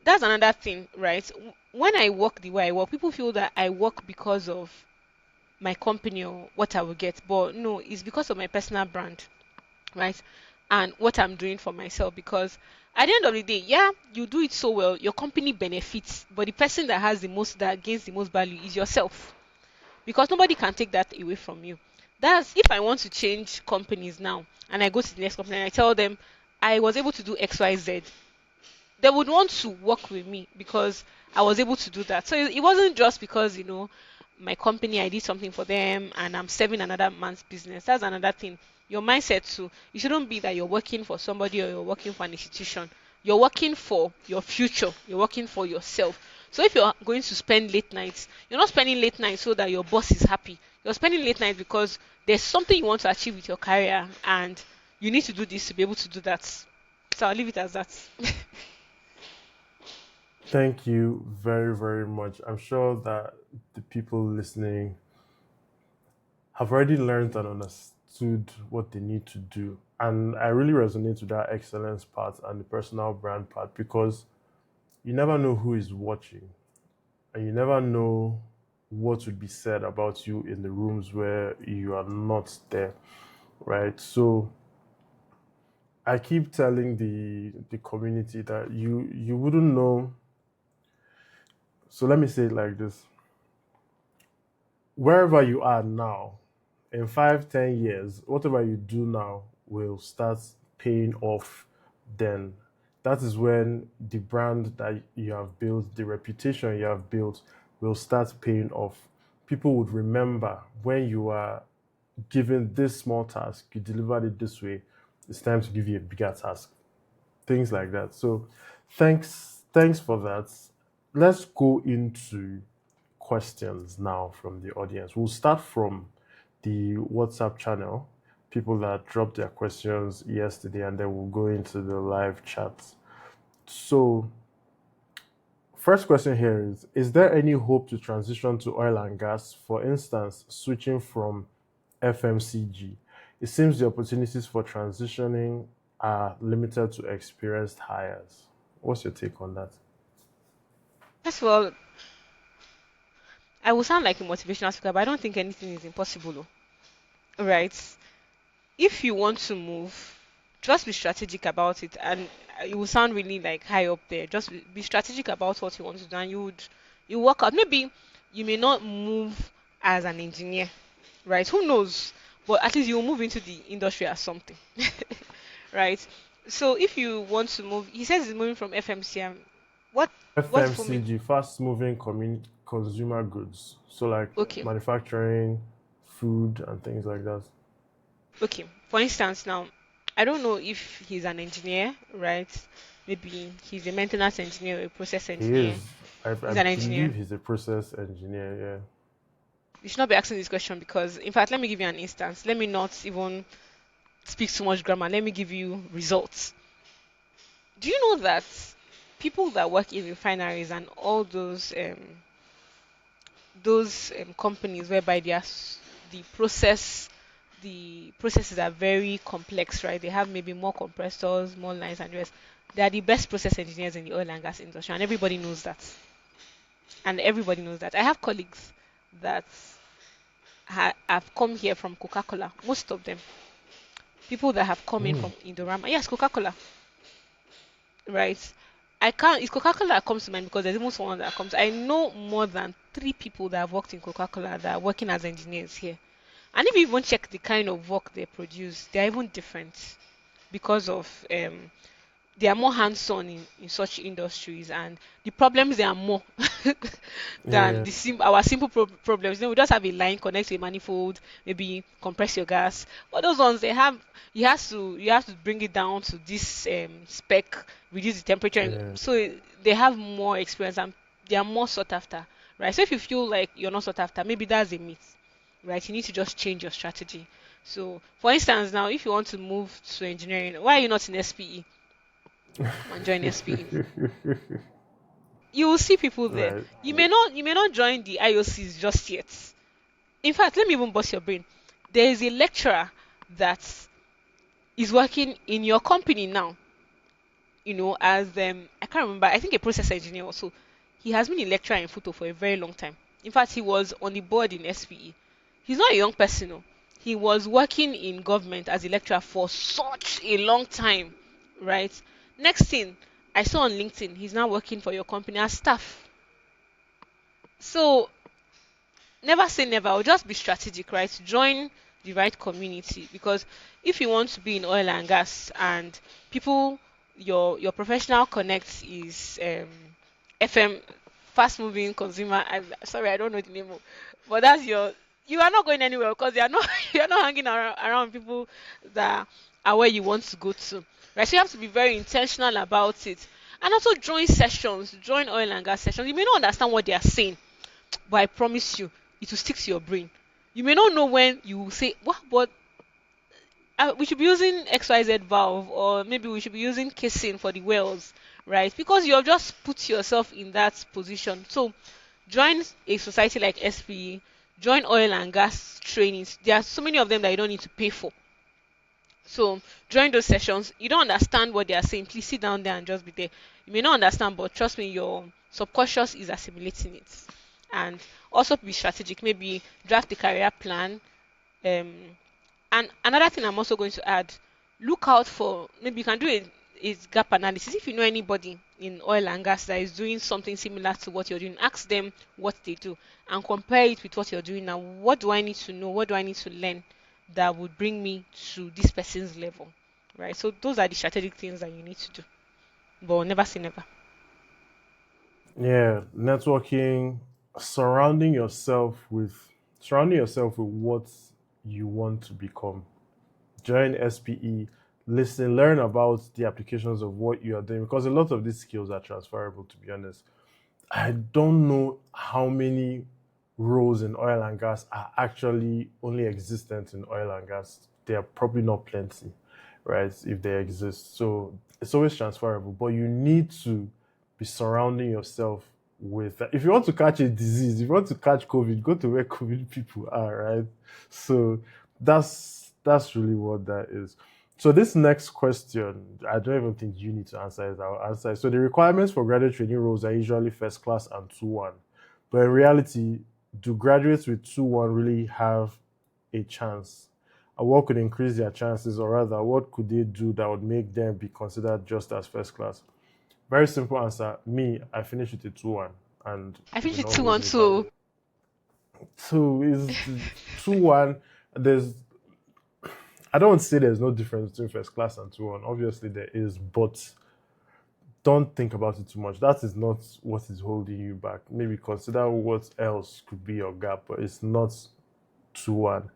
That's another thing, right? When I work the way I work, people feel that I work because of my company or what I will get, but no, it's because of my personal brand, right? And what I'm doing for myself, because at the end of the day, yeah, you do it so well, your company benefits, but the person that has the most, that gains the most value is yourself, because nobody can take that away from you. That's if I want to change companies now and I go to the next company and I tell them I was able to do XYZ, they would want to work with me because I was able to do that. So it wasn't just because, my company, I did something for them and I'm serving another man's business. That's another thing. Your mindset too. It shouldn't be that you're working for somebody or you're working for an institution. You're working for your future. You're working for yourself. So if you're going to spend late nights, you're not spending late nights so that your boss is happy. You're spending late nights because there's something you want to achieve with your career and you need to do this to be able to do that. So I'll leave it as that. Thank you very, very much. I'm sure that the people listening have already learned and understood what they need to do. And I really resonate with that excellence part and the personal brand part because you never know who is watching and you never know what would be said about you in the rooms where you are not there, right? So I keep telling the community that you wouldn't know. So let me say it like this: wherever you are now, in 5, 10 years, whatever you do now will start paying off then. That is when the brand that you have built, the reputation you have built, will start paying off. People would remember when you are given this small task, you delivered it this way, it's time to give you a bigger task. Things like that. So thanks for that. Let's go into questions now from the audience. We'll start from the WhatsApp channel, people that dropped their questions yesterday, and then we'll go into the live chats. So, first question here is there any hope to transition to oil and gas? For instance, switching from FMCG. It seems the opportunities for transitioning are limited to experienced hires. What's your take on that? First of all, I will sound like a motivational speaker, but I don't think anything is impossible. Right? If you want to move, just be strategic about it, and it will sound really like high up there. Just be strategic about what you want to do, and you work out. Maybe you may not move as an engineer, right? Who knows? But at least you will move into the industry as something, right? So if you want to move, he says he's moving from FMCM. What what for? FMCG, fast moving consumer goods. So, like Okay, manufacturing, food, and things like that. okay. For instance, now I don't know if he's an engineer, right? Maybe he's a maintenance engineer or a process He engineer. is, I He's an engineer. believe he's a process engineer, You should not be asking this question because, in fact, let me give you an instance. Let me not even speak too much grammar. Let me give you results. Do you know that people that work in refineries and all those companies whereby the processes are very complex, right? They have maybe more compressors, more lines, and the rest. They are the best process engineers in the oil and gas industry, and everybody knows that. And everybody knows that. I have colleagues that have come here from Coca-Cola. Most of them, people that have come in yeah. from Indorama. Yes, Coca-Cola, right? I can't. It's Coca-Cola that comes to mind because there's even someone that comes. I know more than 3 people that have worked in Coca-Cola that are working as engineers here. And if you even check the kind of work they produce, they're even different because of they are more hands-on in such industries, and the problems they are more than Yeah, our simple problems. We just have a line connect to a manifold, maybe compress your gas. But those ones they have, you have to bring it down to this spec, reduce the temperature, and yeah. so they have more experience and they are more sought after, right? So if you feel like you're not sought after, maybe that's a myth, right? You need to just change your strategy. So, for instance, now if you want to move to engineering, why are you not in SPE? Come and join SPE. You will see people there. Right. You may not join the IOCs just yet. In fact, let me even bust your brain. There is a lecturer that is working in your company now, as I can't remember, I think a process engineer also. He has been a lecturer in photo for a very long time. In fact, he was on the board in SPE. He's not a young person, no. He was working in government as a lecturer for such a long time, right? Next thing I saw on LinkedIn, he's now working for your company as staff. So never say never, or just be strategic, right? Join the right community, because if you want to be in oil and gas and people, your professional connect is FM, fast moving consumer. Sorry, I don't know the name, but that's you are not going anywhere because you are not you are not hanging around people that are where you want to go to, right? So you have to be very intentional about it, and also join sessions, join oil and gas sessions. You may not understand what they are saying, but I promise you, it will stick to your brain. You may not know when you will say, what, but we should be using XYZ valve, or maybe we should be using casing for the wells, right? Because you have just put yourself in that position. So, join a society like SPE, join oil and gas trainings. There are so many of them that you don't need to pay for. So during those sessions, you don't understand what they are saying. Please sit down there and just be there. You may not understand, but trust me, your subconscious is assimilating it. And also be strategic. Maybe draft a career plan. Um, and another thing I'm also going to add: look out for, maybe you can do a gap analysis. If you know anybody in oil and gas that is doing something similar to what you're doing, ask them what they do and compare it with what you're doing now. What do I need to know? What do I need to learn that would bring me to this person's level? Right. So those are the strategic things that you need to do. But never say never. Yeah, networking, surrounding yourself with what you want to become. Join SPE, listen, learn about the applications of what you are doing because a lot of these skills are transferable, to be honest. I don't know how many roles in oil and gas are actually only existent in oil and gas. They are probably not plenty, right? If they exist. So it's always transferable, but you need to be surrounding yourself with that. If you want to catch a disease, if you want to catch COVID, go to where COVID people are, right? So that's really what that is. So this next question, I don't even think you need to answer it. I'll answer it. So the requirements for graduate training roles are usually first class and 2-1. But in reality, do graduates with 2-1 really have a chance? And what could increase their chances, or rather, what could they do that would make them be considered just as first class? Very simple answer. Me, I finished with a 2-1, and I it think will it's not two hold on me back. two. Two is 2-1. There's I don't want to say there's no difference between first class and 2-1. Obviously, there is, but don't think about it too much. That is not what is holding you back. Maybe consider what else could be your gap, but it's not 2-1.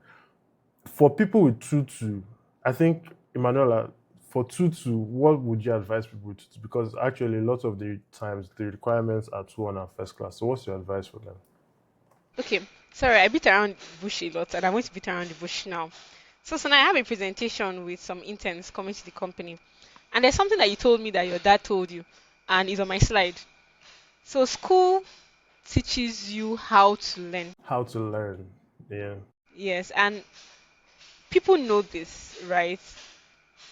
For people with 2-2, I think, Emanuela, for 2-2, what would you advise people with 2-2? Because actually, a lot of the times, the requirements are 2-1 and first class. So, what's your advice for them? Okay, sorry, I beat around the bush a lot, and I'm going to beat around the bush now. So now I have a presentation with some interns coming to the company, and there's something that you told me that your dad told you, and is on my slide. So school teaches you how to learn. How to learn. Yeah. Yes, and people know this, right?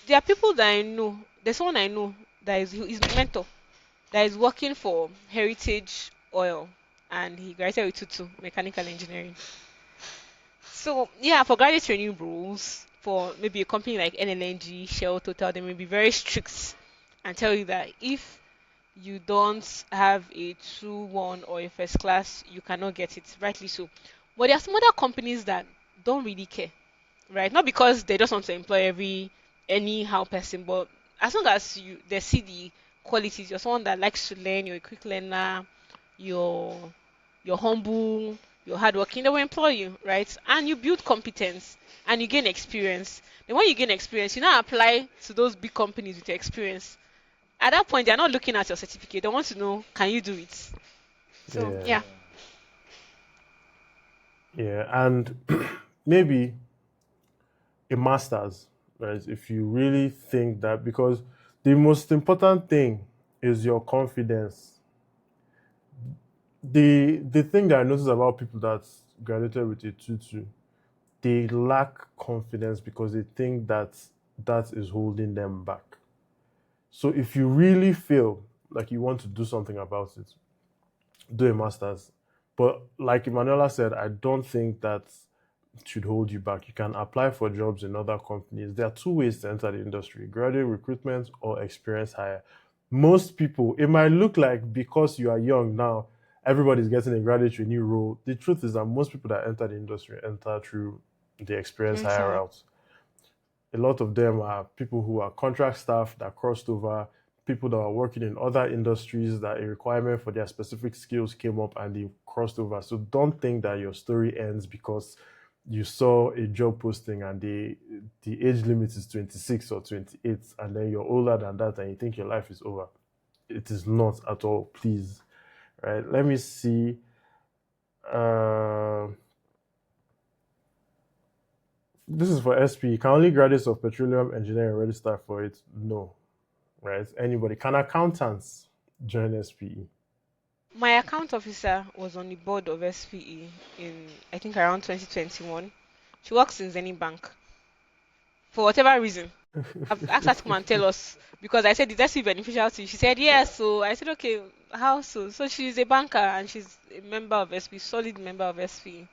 There are people that I know. There's someone I know that is my mentor, that is working for Heritage Oil, and he graduated with tutu mechanical engineering. So yeah, for graduate training rules for maybe a company like NLNG, Shell, Total, they may be very strict and tell you that if you don't have a 2-1 or a first class, you cannot get it. Rightly so. But there are some other companies that don't really care, right? Not because they just want to employ every anyhow person, but as long as they see the qualities, you're someone that likes to learn, you're a quick learner, you're you're humble, you're hardworking, they will employ you, right? And you build competence and you gain experience. Then when you gain experience, you now apply to those big companies with your experience. At that point, they're not looking at your certificate. They want to know, can you do it? So Yeah. yeah. Yeah. And maybe a master's, right? If you really think that, because the most important thing is your confidence. The thing that I notice about people that graduated with a 2-2, they lack confidence because they think that that is holding them back. So if you really feel like you want to do something about it, do a master's. But like Emanuela said, I don't think that should hold you back. You can apply for jobs in other companies. There are two ways to enter the industry: graduate recruitment or experience hire. Most people, it might look like because you are young now, everybody's getting a graduate trainee role. The truth is that most people that enter the industry enter through the experience hire Okay. route. A lot of them are people who are contract staff that crossed over, people that are working in other industries that a requirement for their specific skills came up and they crossed over. So don't think that your story ends because you saw a job posting and the age limit is 26 or 28 and then you're older than that and you think your life is over. It is not at all, please. Right? Let me see. Uh, this is for SP. Can only graduates of petroleum engineering register for it? No, right? Anybody. Can accountants join SPE? My account officer was on the board of SPE in, I think, around 2021. She works in Zenny Bank for whatever reason. I've asked her to come and tell us because I said, "Is that beneficial to you?" She said, "Yes." So I said, "Okay, how so?" So she's a banker and she's a member of SP, solid member of SP.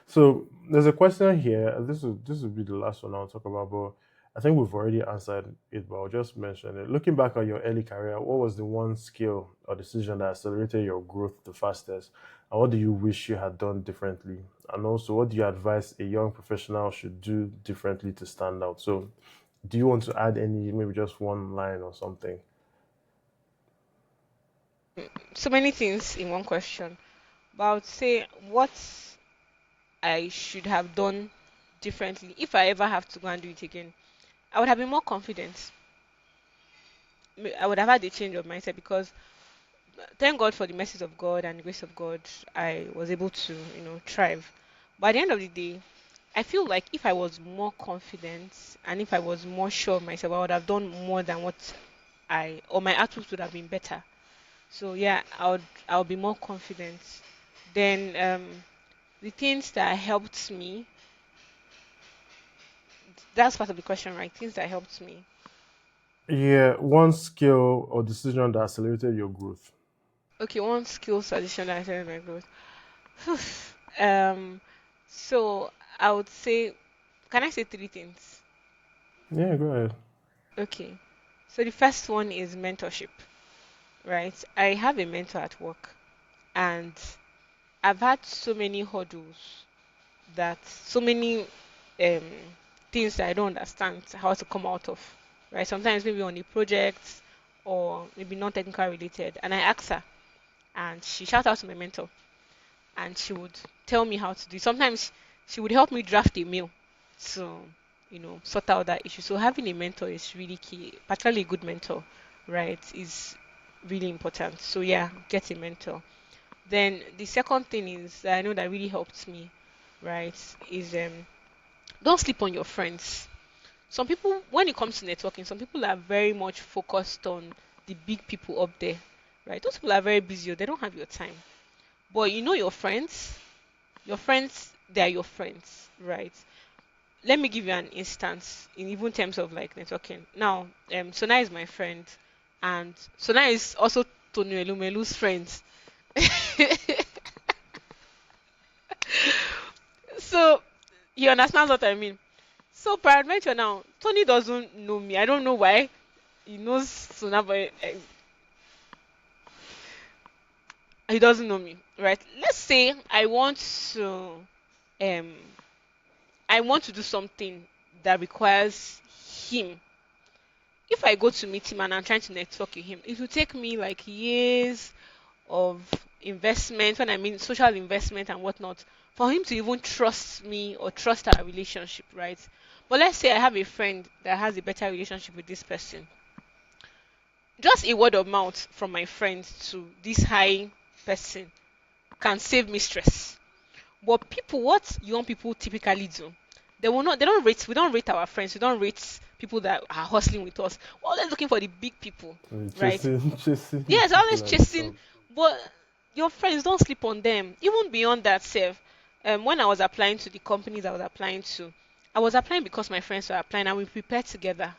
So there's a question here. This will be the last one I'll talk about, but I think we've already answered it, but I'll just mention it. Looking back at your early career, what was the one skill or decision that accelerated your growth the fastest? And what do you wish you had done differently? And also, what do you advise a young professional should do differently to stand out? So, do you want to add any, maybe just one line or something? So many things in one question. But I would say what I should have done differently if I ever have to go and do it again. I would have been more confident. I would have had a change of mindset because thank God for the mercies of God and the grace of God, I was able to, thrive. But at the end of the day, I feel like if I was more confident and if I was more sure of myself, I would have done more than what or my output would have been better. So yeah, I would be more confident. Then the things that helped me, that's part of the question, right? Things that helped me. Yeah, one skill or decision that accelerated your growth. Okay, one skill suggestion that I said in my growth. um, so I would say, can I say three things? Yeah, go ahead. Okay. So the first one is mentorship, right? I have a mentor at work, and I've had so many hurdles that so many um things that I don't understand how to come out of, right? Sometimes maybe on the project or maybe non-technical related, and I ask her, and she shout out to my mentor and she would tell me how to do it. Sometimes she would help me draft a mail to, sort out that issue. So having a mentor is really key, particularly a good mentor, right? Is really important. So yeah, get a mentor. Then the second thing is that I know that really helped me, right? Is don't sleep on your friends. Some people, when it comes to networking, some people are very much focused on the big people up there, right? Those people are very busy, they don't have your time. But you know your friends, they are your friends, right? Let me give you an instance in even terms of like networking. Now, Sona is my friend, and Sona is also Tony Elumelu's friend. So you understand what I mean? So peradventure now, Tony doesn't know me. I don't know why. He knows Sona, but he doesn't know me, right? Let's say um I want to do something that requires him. If I go to meet him and I'm trying to network with him, it will take me like years of investment, when I mean social investment and whatnot, for him to even trust me or trust our relationship, right? But let's say I have a friend that has a better relationship with this person. Just a word of mouth from my friend to this high person can save me stress. But people, what young people typically do, they will not, they don't rate, we don't rate our friends, we don't rate people that are hustling with us. We're always looking for the big people, And right? chasing chasing the Yes, people always like chasing, yourself. but your friends don't sleep on them. Even beyond that, self. When I was applying to the companies I was applying to, I was applying because my friends were applying and we prepared together,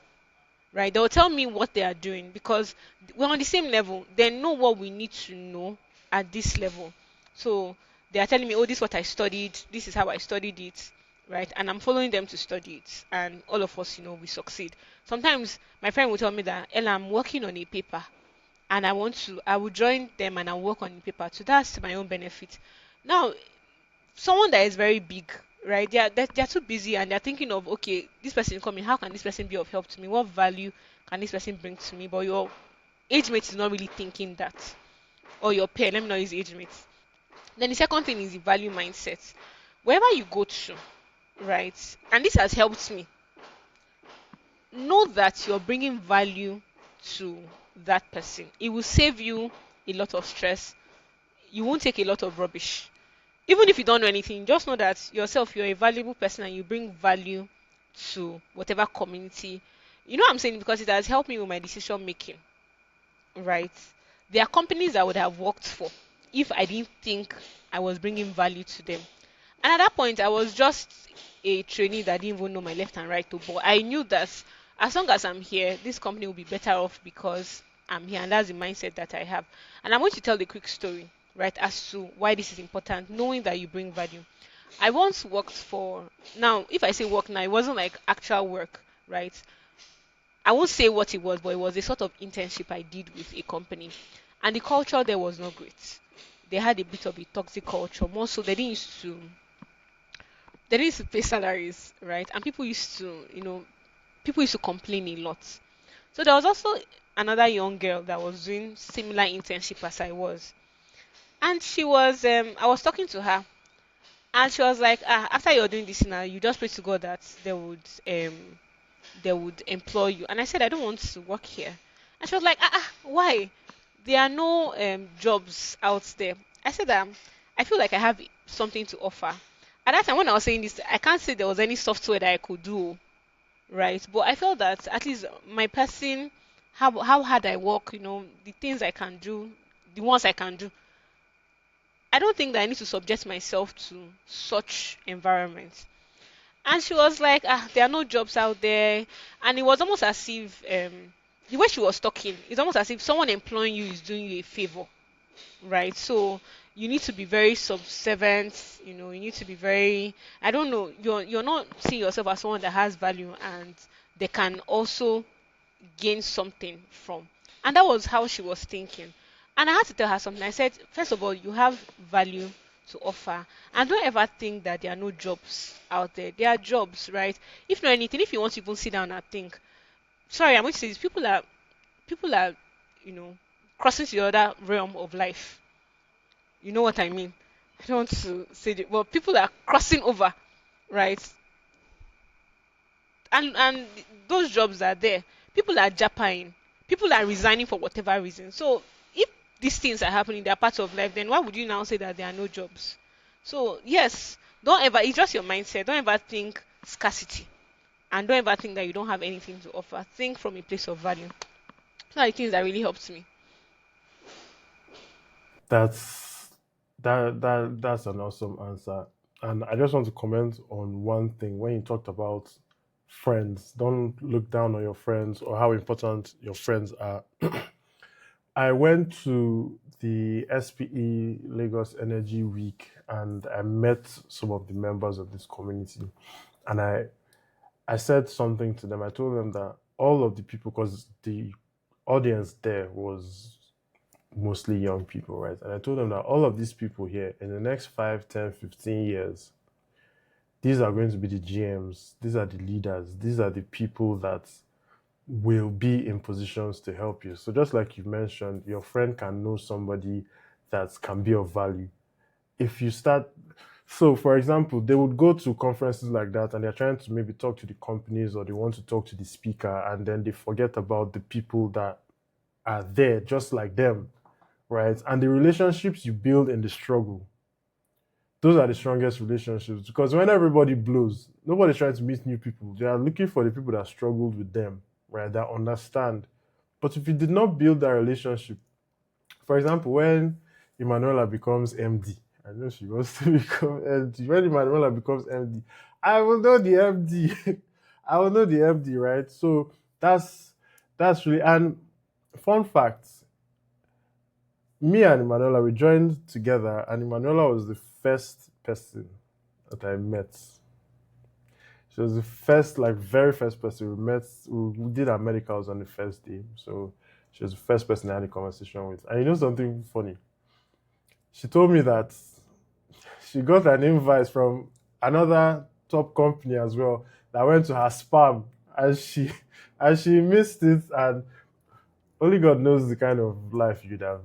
right? They'll tell me what they are doing because we're on the same level. They know what we need to know at this level. So they are telling me, oh, this is what I studied, this is how I studied it, right? And I'm following them to study it. And all of us, we succeed. Sometimes my friend will tell me that, Ella, I'm working on a paper and I will join them and I'll work on the paper too. That's to my own benefit. Now, someone that is very big, right? They are too busy and they're thinking of, okay, this person is coming, how can this person be of help to me? What value can this person bring to me? But your age mate is not really thinking that. Or your peer, let me not use age mates. Then the second thing is the value mindset. Wherever you go to, right? And this has helped me. Know that you're bringing value to that person. It will save you a lot of stress. You won't take a lot of rubbish. Even if you don't know anything, just know that yourself, you're a valuable person and you bring value to whatever community. You know what I'm saying? Because it has helped me with my decision making, right? There are companies I would have worked for if I didn't think I was bringing value to them. And at that point, I was just a trainee that didn't even know my left and right to. But I knew that as long as I'm here, this company will be better off because I'm here, and that's the mindset that I have. And I'm going to tell the quick story, right, as to why this is important, knowing that you bring value. I once worked for, now, if I say work now, it wasn't like actual work, right? I won't say what it was, but it was a sort of internship I did with a company. And the culture there was not great. They had a bit of a toxic culture, more so they didn't used to pay salaries, right? And people used to complain a lot. So there was also another young girl that was doing similar internship as I was. And I was talking to her and she was like, after you're doing this now, you just pray to God that they would employ you. And I said, I don't want to work here. And she was like, why? There are no jobs out there. I said, I feel like I have something to offer. At that time, when I was saying this, I can't say there was any software that I could do, right? But I felt that at least my person, how hard I work, the things I can do, the ones I can do, I don't think that I need to subject myself to such environments. And she was like, there are no jobs out there. And it was almost as if the way she was talking, it's almost as if someone employing you is doing you a favor, right? So you need to be very subservient, you need to be very, I don't know, you're not seeing yourself as someone that has value and they can also gain something from. And that was how she was thinking. And I had to tell her something. I said, first of all, you have value to offer. And don't ever think that there are no jobs out there. There are jobs, right? If not anything, if you want to even sit down and think, sorry, I'm going to say this, people are, you know, crossing to the other realm of life. You know what I mean? I don't want to say it, but people are crossing over, right? And those jobs are there. People are japping. People are resigning for whatever reason. So if these things are happening, they're part of life, then why would you now say that there are no jobs? So yes, don't ever, it's just your mindset. Don't ever think scarcity. And don't ever think that you don't have anything to offer. Think from a place of value. So are the things that really helped me. That's that's an awesome answer. And I just want to comment on one thing when you talked about friends. Don't look down on your friends or how important your friends are. I went to the SPE Lagos Energy Week and I met some of the members of this community. And I said something to them. I told them that all of the people, because the audience there was mostly young people, right? And I told them that all of these people here in the next 5, 10, 15 years, these are going to be the GMs, these are the leaders, these are the people that will be in positions to help you. So just like you mentioned, your friend can know somebody that can be of value. If you start, so for example, they would go to conferences like that and they're trying to maybe talk to the companies or they want to talk to the speaker and then they forget about the people that are there just like them, right? And the relationships you build in the struggle, those are the strongest relationships because when everybody blows, nobody's trying to meet new people. They are looking for the people that struggled with them, right? That understand. But if you did not build that relationship, for example, when Emanuela becomes MD, I know she wants to become MD. When Emanuela becomes MD, I will know the MD. I will know the MD, right? So that's really, and fun fact, me and Emanuela we joined together, and Emanuela was the first person that I met. She was the first, like very first person we met. We did our medicals on the first day, so she was the first person I had a conversation with. And you know something funny? She told me that she got an invite from another top company as well that went to her spam, and she and she missed it, and only God knows the kind of life you'd have,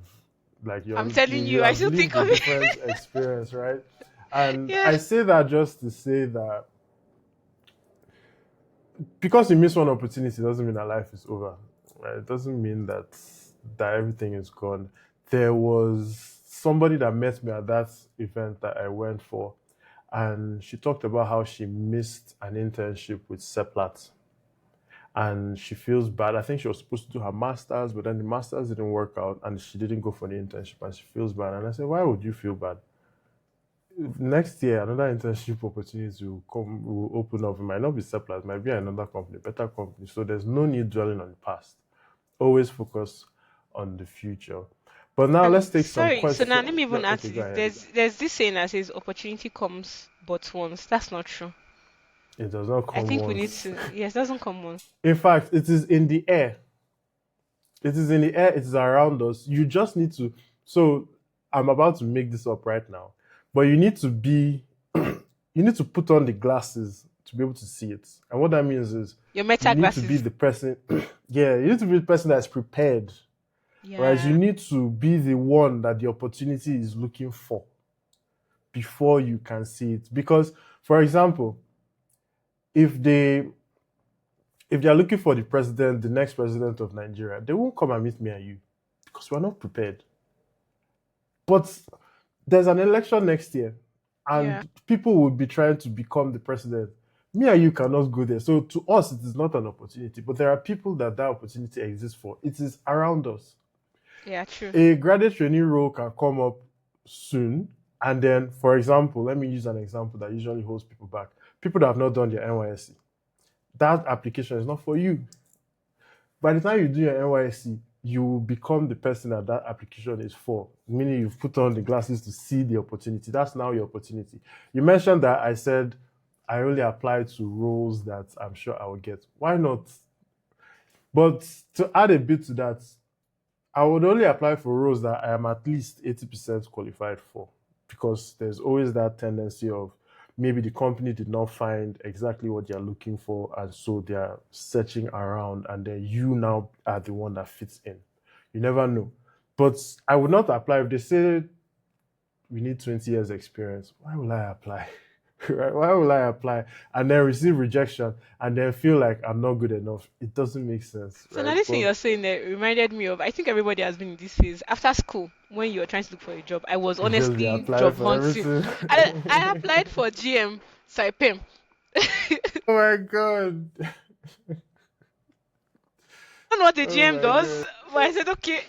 like I'm telling you you, I have still think lived a of it. different experience, right? And Yeah. I say that just to say that because you miss one opportunity doesn't mean that life is over. Right? It doesn't mean that everything is gone. There was somebody that met me at that event that I went for, and she talked about how she missed an internship with Seplat, and she feels bad. I think she was supposed to do her masters, but then the masters didn't work out, and she didn't go for the internship, and she feels bad. And I said, "Why would you feel bad? Next year, another internship opportunity will come, will open up. It might not be Seplat, it might be another company, better company. So there's no need dwelling on the past. Always focus on the future." But now let's And take some sorry, so now questions. let me even add Okay, to go this. ahead. There's this saying that says opportunity comes but once. That's not true. It does not I come think we need once. to. Yes, it doesn't come once. In fact, it is in the air. It is in the air. It is around us. You just need to. So I'm about to make this up right now, but you need to be. You need to put on the glasses to be able to see it. And what that means is Your you meta need to be glasses. the person. Yeah, you need to be the person that's prepared. Right? You Yeah. need to be the one that the opportunity is looking for before you can see it. Because, for example, if they if they're looking for the president, the next president of Nigeria, they won't come and meet me and you because we're not prepared. But there's an election next year, Yeah. and people will be trying to become the president. Me and you cannot go there. So to us, it is not an opportunity. But there are people that opportunity exists for. It is around us. Yeah. True. A graduate trainee role can come up soon. And then, for example, let me use an example that usually holds people back. People that have not done their NYSC. That application is not for you. By the time you do your NYSC, you will become the person that application is for, meaning you've put on the glasses to see the opportunity. That's now your opportunity. You mentioned that I said I only apply to roles that I'm sure I will get. Why not? But to add a bit to that, I would only apply for roles that I am at least 80% qualified for because there's always that tendency of maybe the company did not find exactly what they're looking for and so they're searching around and then you now are the one that fits in. You never know. But I would not apply if they say we need 20 years experience. Why will I apply? Right? Why will I apply and then receive rejection and then feel like I'm not good enough? It doesn't make sense, So now right? this thing But you're saying that reminded me of. I think everybody has been in this phase after school when you were trying to look for a job. I was you just be honestly applying job for hunting. everything. I applied for GM Saipem. Oh my god. Don't know what the Oh GM my does, god. but I said okay.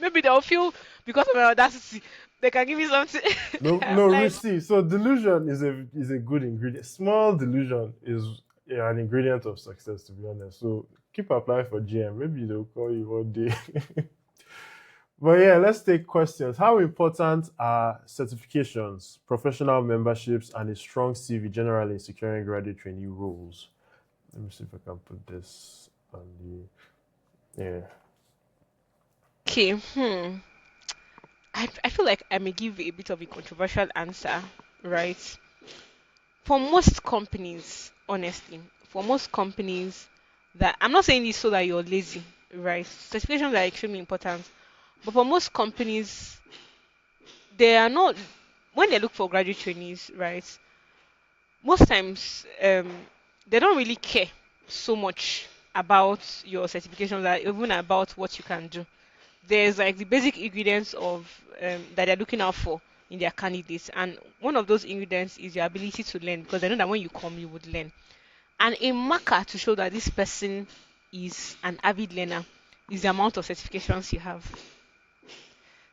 Maybe they'll feel because of my audacity, they can give me something. No, I no, applied. see. So delusion is a good ingredient. Small delusion is, yeah, an ingredient of success, to be honest. So keep applying for GM. Maybe they'll call you one day. But yeah, let's take questions. How important are certifications, professional memberships, and a strong CV generally in securing graduate trainee roles? Let me see if I can put this on the, yeah. Okay. I feel like I may give a bit of a controversial answer, right? For most companies, honestly, for most companies that I'm not saying this so that you're lazy, right? Certifications are extremely important, but for most companies, they are not when they look for graduate trainees, right? Most times, they don't really care so much about your certifications, or even about what you can do. There's like the basic ingredients of that they're looking out for. in their candidates. And one of those ingredients is your ability to learn, because I know that when you come, you would learn. And a marker to show that this person is an avid learner is the amount of certifications you have.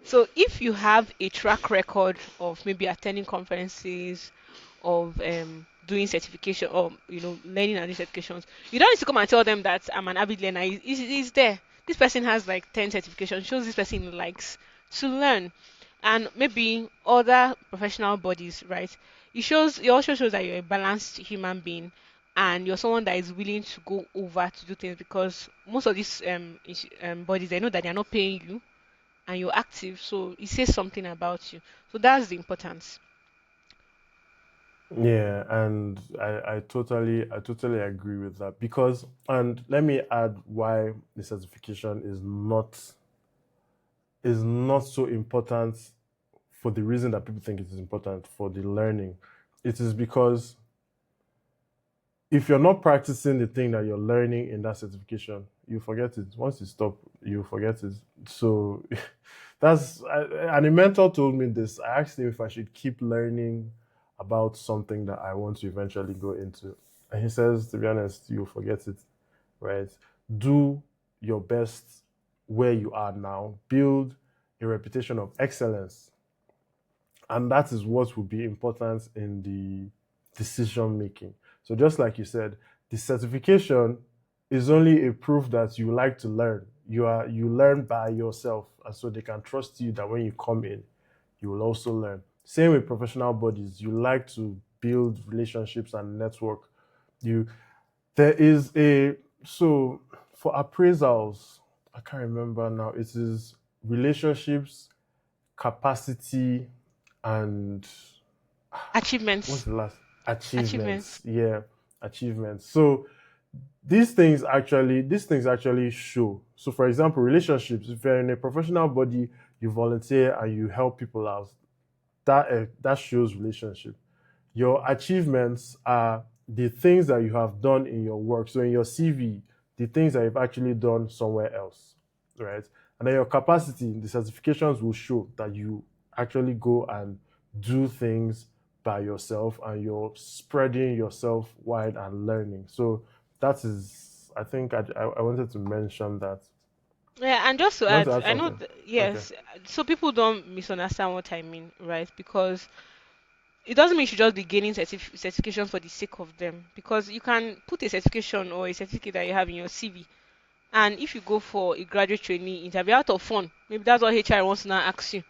So if you have a track record of maybe attending conferences, of doing certification, or learning and doing certifications, you don't need to come and tell them that I'm an avid learner. It's there. This person has like 10 certifications. Shows this person likes to learn. And maybe other professional bodies, right? It also shows that you're a balanced human being, and you're someone that is willing to go over to do things, because most of these bodies, they know that they're not paying you and you're active, so it says something about you. So that's the importance. Yeah, and I totally agree with that because, and let me add why the certification is not so important for the reason that people think it is important for the learning. It is because if you're not practicing the thing that you're learning in that certification, you forget it. Once you stop, you forget it. So and a mentor told me this. I asked him if I should keep learning about something that I want to eventually go into. And he says, to be honest, you'll forget it, right? Do your best where you are now, build a reputation of excellence. And that is what will be important in the decision making. So just like you said, the certification is only a proof that you like to learn. You learn by yourself, and so they can trust you that when you come in, you will also learn. Same with professional bodies. You like to build relationships and network. You there is a so for appraisals, I can't remember now. It is relationships, capacity, and what's Achievements. the last Achievements. achievements? Yeah, achievements. So these things actually show. So for example, relationships. If you're in a professional body, you volunteer and you help people out. That shows relationship. Your achievements are the things that you have done in your work. So in your CV, the things that you've actually done somewhere else, right? And then your capacity, the certifications will show that you actually go and do things by yourself and you're spreading yourself wide and learning. So that is, I think I wanted to mention that. Yeah, and just to You want to add, add I know something? Okay. yes, so people don't misunderstand what I mean, right? Because it doesn't mean you should just be gaining certifications for the sake of them. Because you can put a certification or a certificate that you have in your CV, and if you go for a graduate trainee interview out of fun, maybe that's what HR wants to now ask you.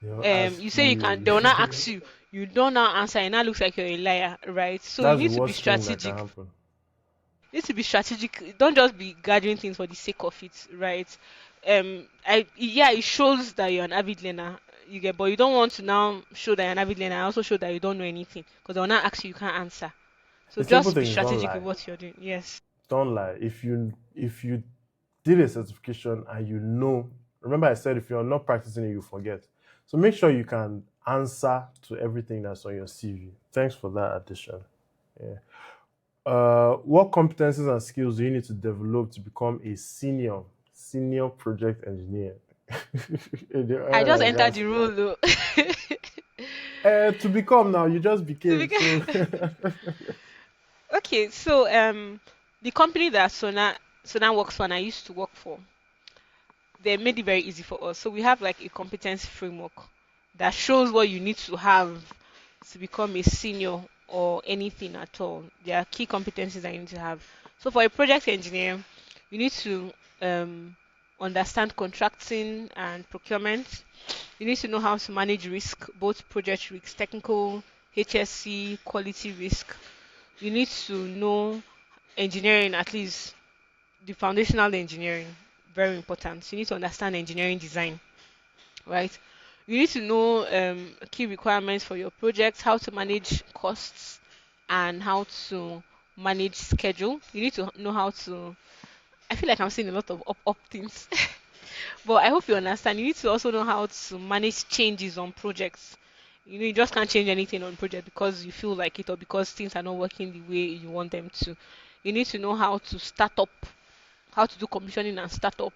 They'll ask You say you can, you. they will not ask you. You don't now answer, and that looks like you're a liar, right? So you That's the need to be worst thing that can strategic. happen. Need to be strategic. Don't just be gathering things for the sake of it, right? Yeah, it shows that you're an avid learner. You get, but you don't want to now show that you're an avid learner and also show that you don't know anything, because they'll not ask you, you can't answer. So The simple just be thing is don't strategic with lie. what you're doing. Yes. Don't lie. If you did a certification and remember I said if you're not practicing it, you forget. So make sure you can answer to everything that's on your CV. Thanks for that addition. Yeah. What competencies and skills do you need to develop to become a senior project engineer? In the I oil just and entered gas. the role though. To become now, you just To became. So be- okay, so the company that Sona works for and I used to work for, they made it very easy for us. So we have like a competence framework that shows what you need to have to become a senior or anything at all. There are key competencies that you need to have. So for a project engineer, you need to understand contracting and procurement. You need to know how to manage risk, both project risk, technical, HSC, quality risk. You need to know engineering, at least the foundational engineering, very important. You need to understand engineering design, right? You need to know key requirements for your project, how to manage costs, and how to manage schedule. You need to know how to. I feel like I'm saying a lot of up things, but I hope you understand. You need to also know how to manage changes on projects. You just can't change anything on project because you feel like it or because things are not working the way you want them to. You need to know how to start up, how to do commissioning and startup.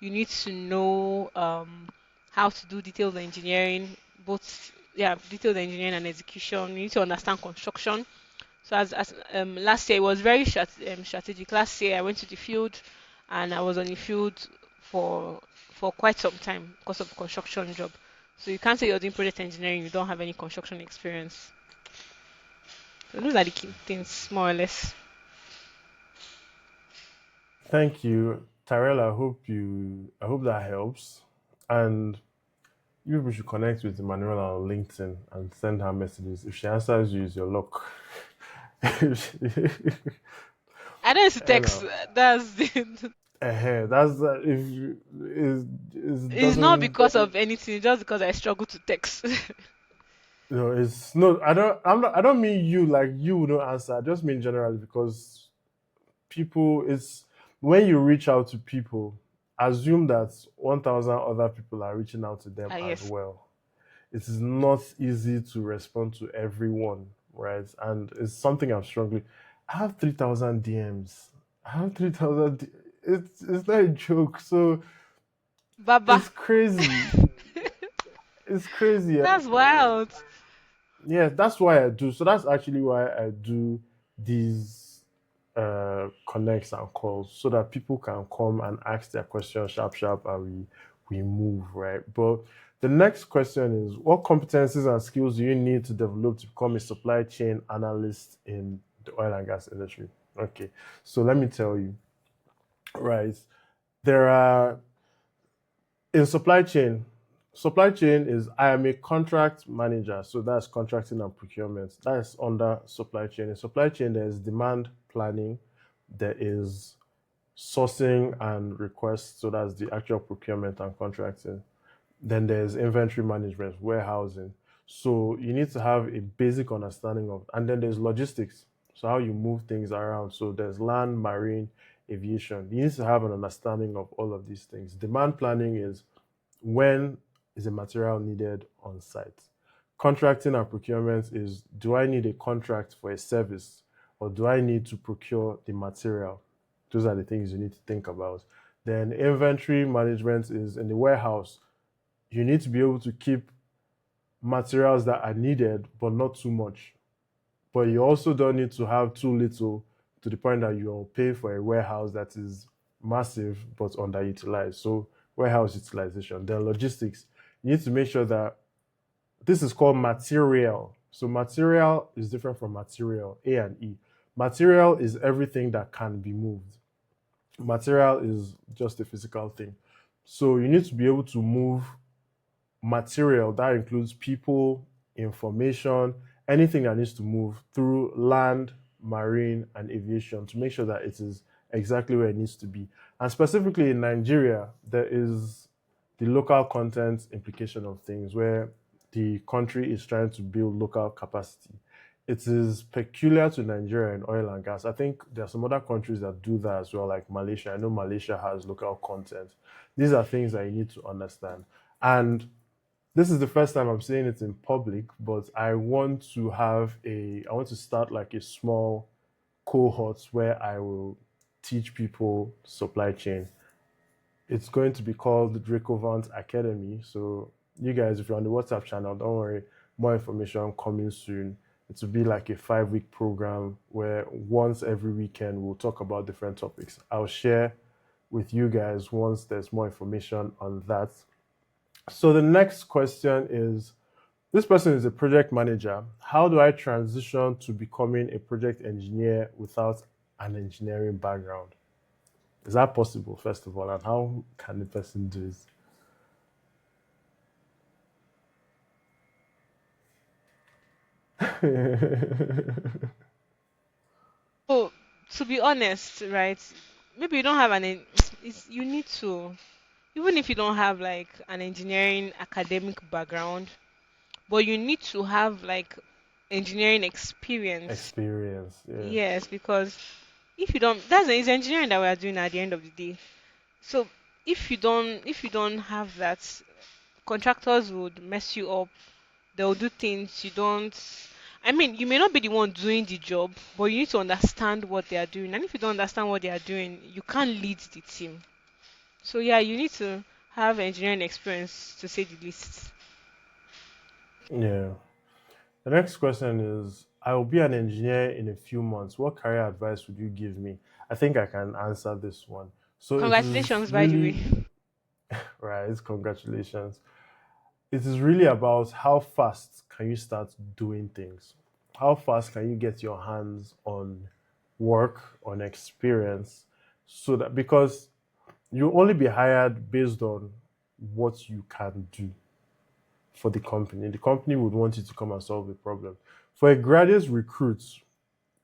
You need to know how to do detailed engineering, both, yeah, detailed engineering and execution. You need to understand construction. So as last year it was very strategic. Last year I went to the field, and I was on the field for for quite some time because of construction job. So you can't say you're doing project engineering, you don't have any construction experience. So those are the key things, more or less. Thank you, Tyrell. I hope that helps. And you people should connect with Emmanuel on LinkedIn and send her messages. If she answers you, it's your luck. I don't used to You text. know, That's it. that's if it It's not doesn't. because of anything, just because I struggle to text. No, it's no. I don't. I'm not. I don't mean you like you will not answer. I just mean generally because people. It's when you reach out to people, assume that 1,000 other people are reaching out to them Ah, as yes. well. It is not easy to respond to everyone, right? And it's something I'm struggling. I have 3,000 DMs. I have 3,000. It's not a joke. So Baba. it's crazy. It's crazy. That's wild. Yeah, that's why I do. So that's actually why I do these connects and calls so that people can come and ask their questions sharp sharp and we move, right? But the next question is what competencies and skills do you need to develop to become a supply chain analyst in the oil and gas industry? Okay. So let me tell you, right? There are in supply chain is I am a contract manager, so that's contracting and procurement. That's under supply chain. In supply chain, there's demand planning, there is sourcing and request, so that's the actual procurement and contracting. Then there's inventory management, warehousing. So you need to have a basic understanding of, and then there's logistics. So how you move things around. So there's land, marine, aviation. You need to have an understanding of all of these things. Demand planning is when is a material needed on site. Contracting and procurement is do I need a contract for a service or do I need to procure the material? Those are the things you need to think about. Then inventory management is in the warehouse. You need to be able to keep materials that are needed, but not too much. But you also don't need to have too little to the point that you'll pay for a warehouse that is massive but underutilized. So warehouse utilization. Then logistics. You need to make sure that this is called material. So material is different from material, A and E. Material is everything that can be moved. Material is just a physical thing. So you need to be able to move material that includes people, information, anything that needs to move through land, marine, and aviation to make sure that it is exactly where it needs to be. And specifically in Nigeria, there is the local content implication of things where the country is trying to build local capacity. It is peculiar to Nigeria in oil and gas. I think there are some other countries that do that as well, like Malaysia. I know Malaysia has local content. These are things that you need to understand. And this is the first time I'm saying it in public, but I want to start like a small cohort where I will teach people supply chain. It's going to be called Dracovant Academy. So you guys, if you're on the WhatsApp channel, don't worry, more information coming soon. It will be like a 5 week program where once every weekend we'll talk about different topics. I'll share with you guys once there's more information on that. So the next question is this person is a project manager. How do I transition to becoming a project engineer without an engineering background? Is that possible, first of all? And how can the person do it? So, to be honest, right? Maybe you don't have it's, you need to, even if you don't have like an engineering academic background, but you need to have like engineering experience. Experience, yeah. Yes, because if you don't, it's engineering that we are doing at the end of the day. So if you don't have that, contractors would mess you up. They'll do things you don't. I mean, you may not be the one doing the job, but you need to understand what they are doing. And if you don't understand what they are doing, you can't lead the team. So yeah, you need to have engineering experience to say the least. Yeah. The next question is I will be an engineer in a few months. What career advice would you give me? I think I can answer this one. So it is Congratulations, by the really, way. right, congratulations. It is really about how fast can you start doing things? How fast can you get your hands on work, on experience, so that because you only be hired based on what you can do for the company. The company would want you to come and solve the problem. For a graduate recruit,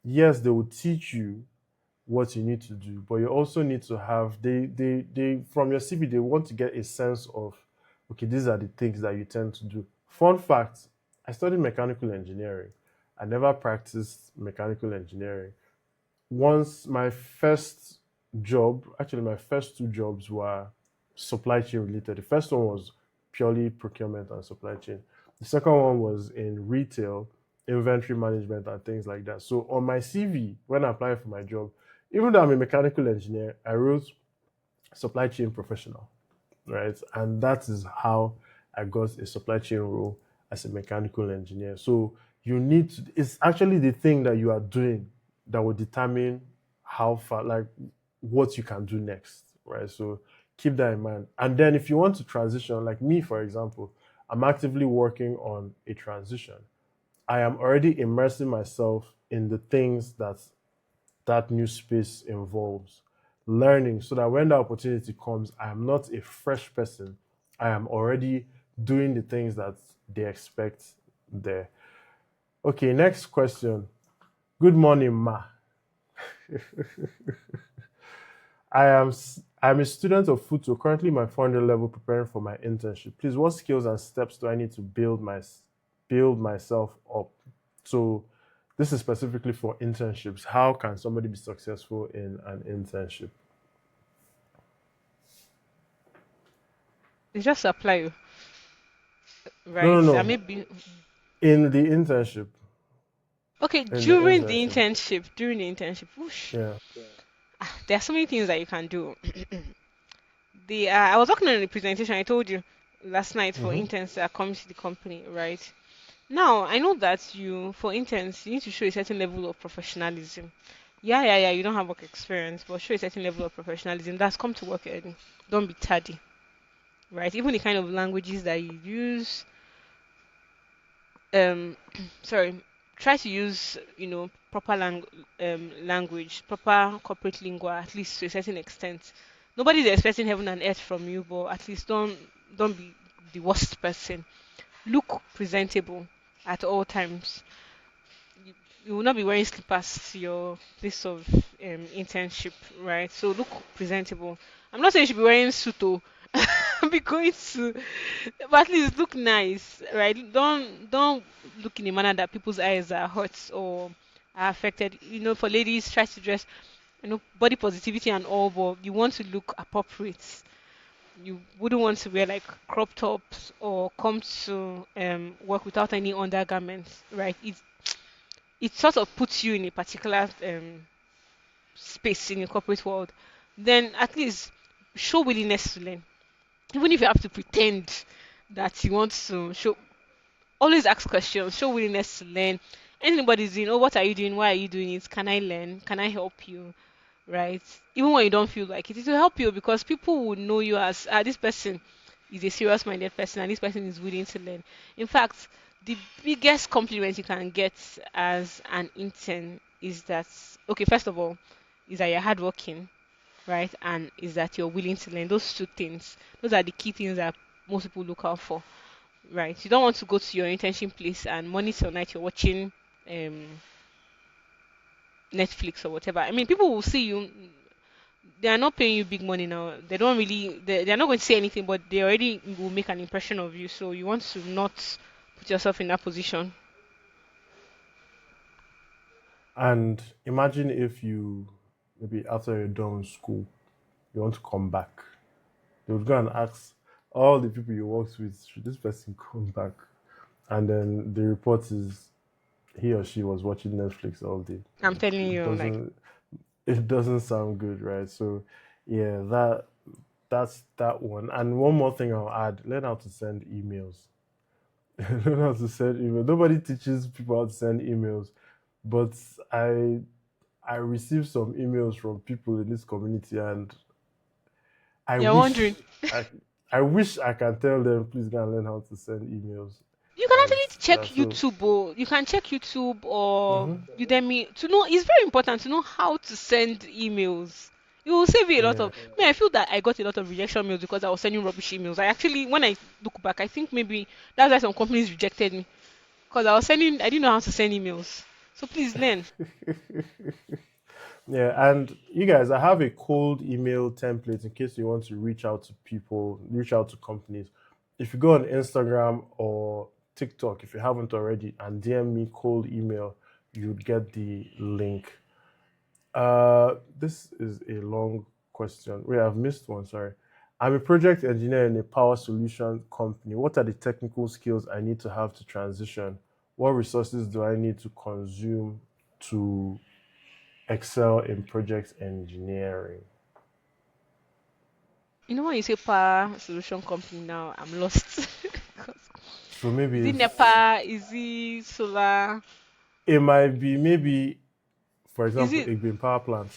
yes, they will teach you what you need to do, but you also need to have they from your CV they want to get a sense of okay, these are the things that you tend to do. Fun fact, I studied mechanical engineering. I never practiced mechanical engineering. Once my first job, actually my first two jobs were supply chain related. The first one was purely procurement and supply chain. The second one was in retail, inventory management and things like that. So on my CV, when I applied for my job, even though I'm a mechanical engineer, I wrote supply chain professional, right? And that is how I got a supply chain role as a mechanical engineer. So you need to, it's actually the thing that you are doing that will determine how far, like what you can do next, right? So keep that in mind. And then if you want to transition, like me, for example, I'm actively working on a transition. I am already immersing myself in the things that that new space involves learning so that when the opportunity comes, I am not a fresh person. I am already doing the things that they expect there. Okay, next question. Good morning, Ma. I'm a student of Futo, currently my 400 level preparing for my internship. Please, what skills and steps do I need to build myself up? So this is specifically for internships. How can somebody be successful in an internship? It's just apply, No, no, right? I no. maybe In the internship. okay In the during the internship. internship. During the internship, whoosh, Yeah. there are so many things that you can do. The I was working on a presentation I told you last night for Mm-hmm. interns that come to the company, right? Now I know that you for interns you need to show a certain level of professionalism. Yeah. You don't have work experience, but show a certain level of professionalism. That's come to work early. Don't be tardy, right? Even the kind of languages that you use, um sorry, try to use proper language, proper corporate lingua, at least to a certain extent. Nobody's expecting heaven and earth from you, but at least don't be the worst person. Look presentable at all times. You will not be wearing slippers to your place of internship, right? So look presentable. I'm not saying you should be wearing suit, oh. Be going to, but at least look nice, right? Don't look in a manner that people's eyes are hurt or are affected. For ladies, try to dress, body positivity and all, but you want to look appropriate. You wouldn't want to wear like crop tops or come to work without any undergarments, right? It sort of puts you in a particular space in the corporate world. Then at least show willingness to learn, even if you have to pretend that you want to show. Always ask questions, show willingness to learn. Anybody's doing, oh, what are you doing, why are you doing it, can I learn, can I help you, right? Even when you don't feel like it will help you because people will know you as this person is a serious minded person and this person is willing to learn. In fact, the biggest compliment you can get as an intern is that, okay, first of all, is that you're hardworking, right? And is that you're willing to learn. Those two things, those are the key things that most people look out for, right? You don't want to go to your internship place and morning till night you're watching um Netflix or whatever. I mean, people will see you. They are not paying you big money now. They don't really. They're not going to say anything, but they already will make an impression of you. So you want to not put yourself in that position. And imagine if you maybe after you're done with school, you want to come back. They would go and ask all the people you worked with, should this person come back? And then the report is he or she was watching Netflix all day. I'm telling It you, like doesn't it doesn't sound good, right? So yeah, that's that one. And one more thing I'll add, learn how to send emails. I don't know how to send email. Nobody teaches people how to send emails, but I receive some emails from people in this community, and I You're wondering. wish I I wish I can tell them, please go and learn how to send emails. You can And actually check yeah, so YouTube, or you can check YouTube or mhm, Udemy to know. It's very important to know how to send emails. It will save you a lot yeah. of. I mean, I feel that I got a lot of rejection mails because I was sending rubbish emails. I actually, when I look back, I think maybe that's why some companies rejected me because I was sending. I didn't know how to send emails. So please learn. Yeah, and you guys, I have a cold email template in case you want to reach out to people, reach out to companies. If you go on Instagram or TikTok, if you haven't already, and DM me cold email, you'd get the link. This is a long question. Wait, I've missed one, sorry. I'm a project engineer in a power solution company. What are the technical skills I need to have to transition? What resources do I need to consume to excel in project engineering? You know when you say power solution company now, I'm lost. 'Cause So maybe is it it's NEPA? Is it solar? it might be maybe for Is example it a green power plant.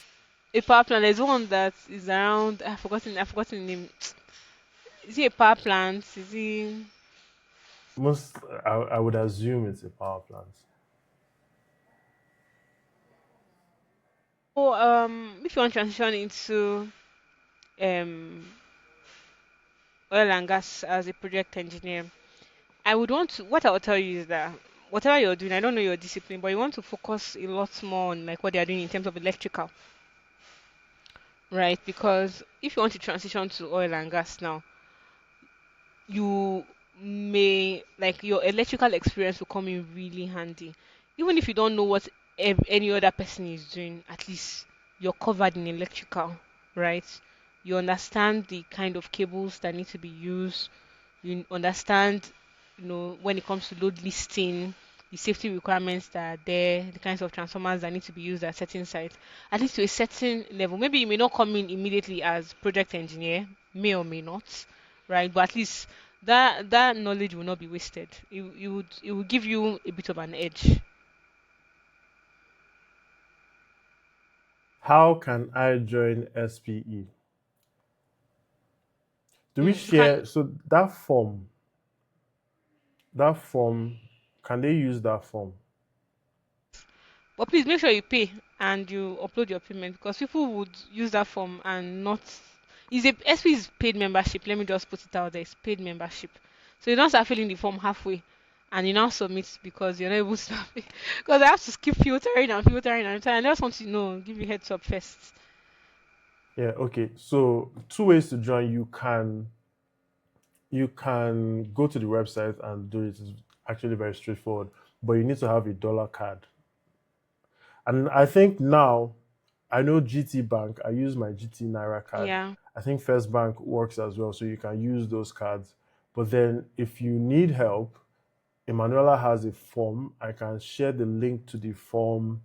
a power plant? There's one that is around. I've forgotten the name. Is it a power plant? Is it? Most I would assume it's a power plant. Oh, if you want to transition into um oil and gas as a project engineer, I would want to. What I will tell you is that whatever you're doing, I don't know your discipline, but you want to focus a lot more on like what they are doing in terms of electrical, right? Because if you want to transition to oil and gas now, you may like your electrical experience will come in really handy. Even if you don't know what any other person is doing, at least you're covered in electrical, right? You understand the kind of cables that need to be used. You understand, when it comes to load listing, the safety requirements that are there, the kinds of transformers that need to be used at certain sites, at least to a certain level. Maybe you may not come in immediately as project engineer, may or may not, right? But at least that knowledge will not be wasted. It will give you a bit of an edge. How can I join SPE? Do we You can, share so that form can they use that form? but please make sure you pay and you upload your payment because people would use that form and not. Is a SP is paid membership. Let me just put it out there. It's paid membership. So you don't start filling the form halfway and you now submit because you're not able to start because I have to keep filtering and filtering and filtering. I just want to know, give you heads up first. Yeah, okay. So two ways to join. You can go to the website and do it. It's actually very straightforward. But you need to have a dollar card. And I think now I know GT Bank, I use my GT Naira card. Yeah. I think First Bank works as well, so you can use those cards. But then if you need help, Emanuela has a form. I can share the link to the form.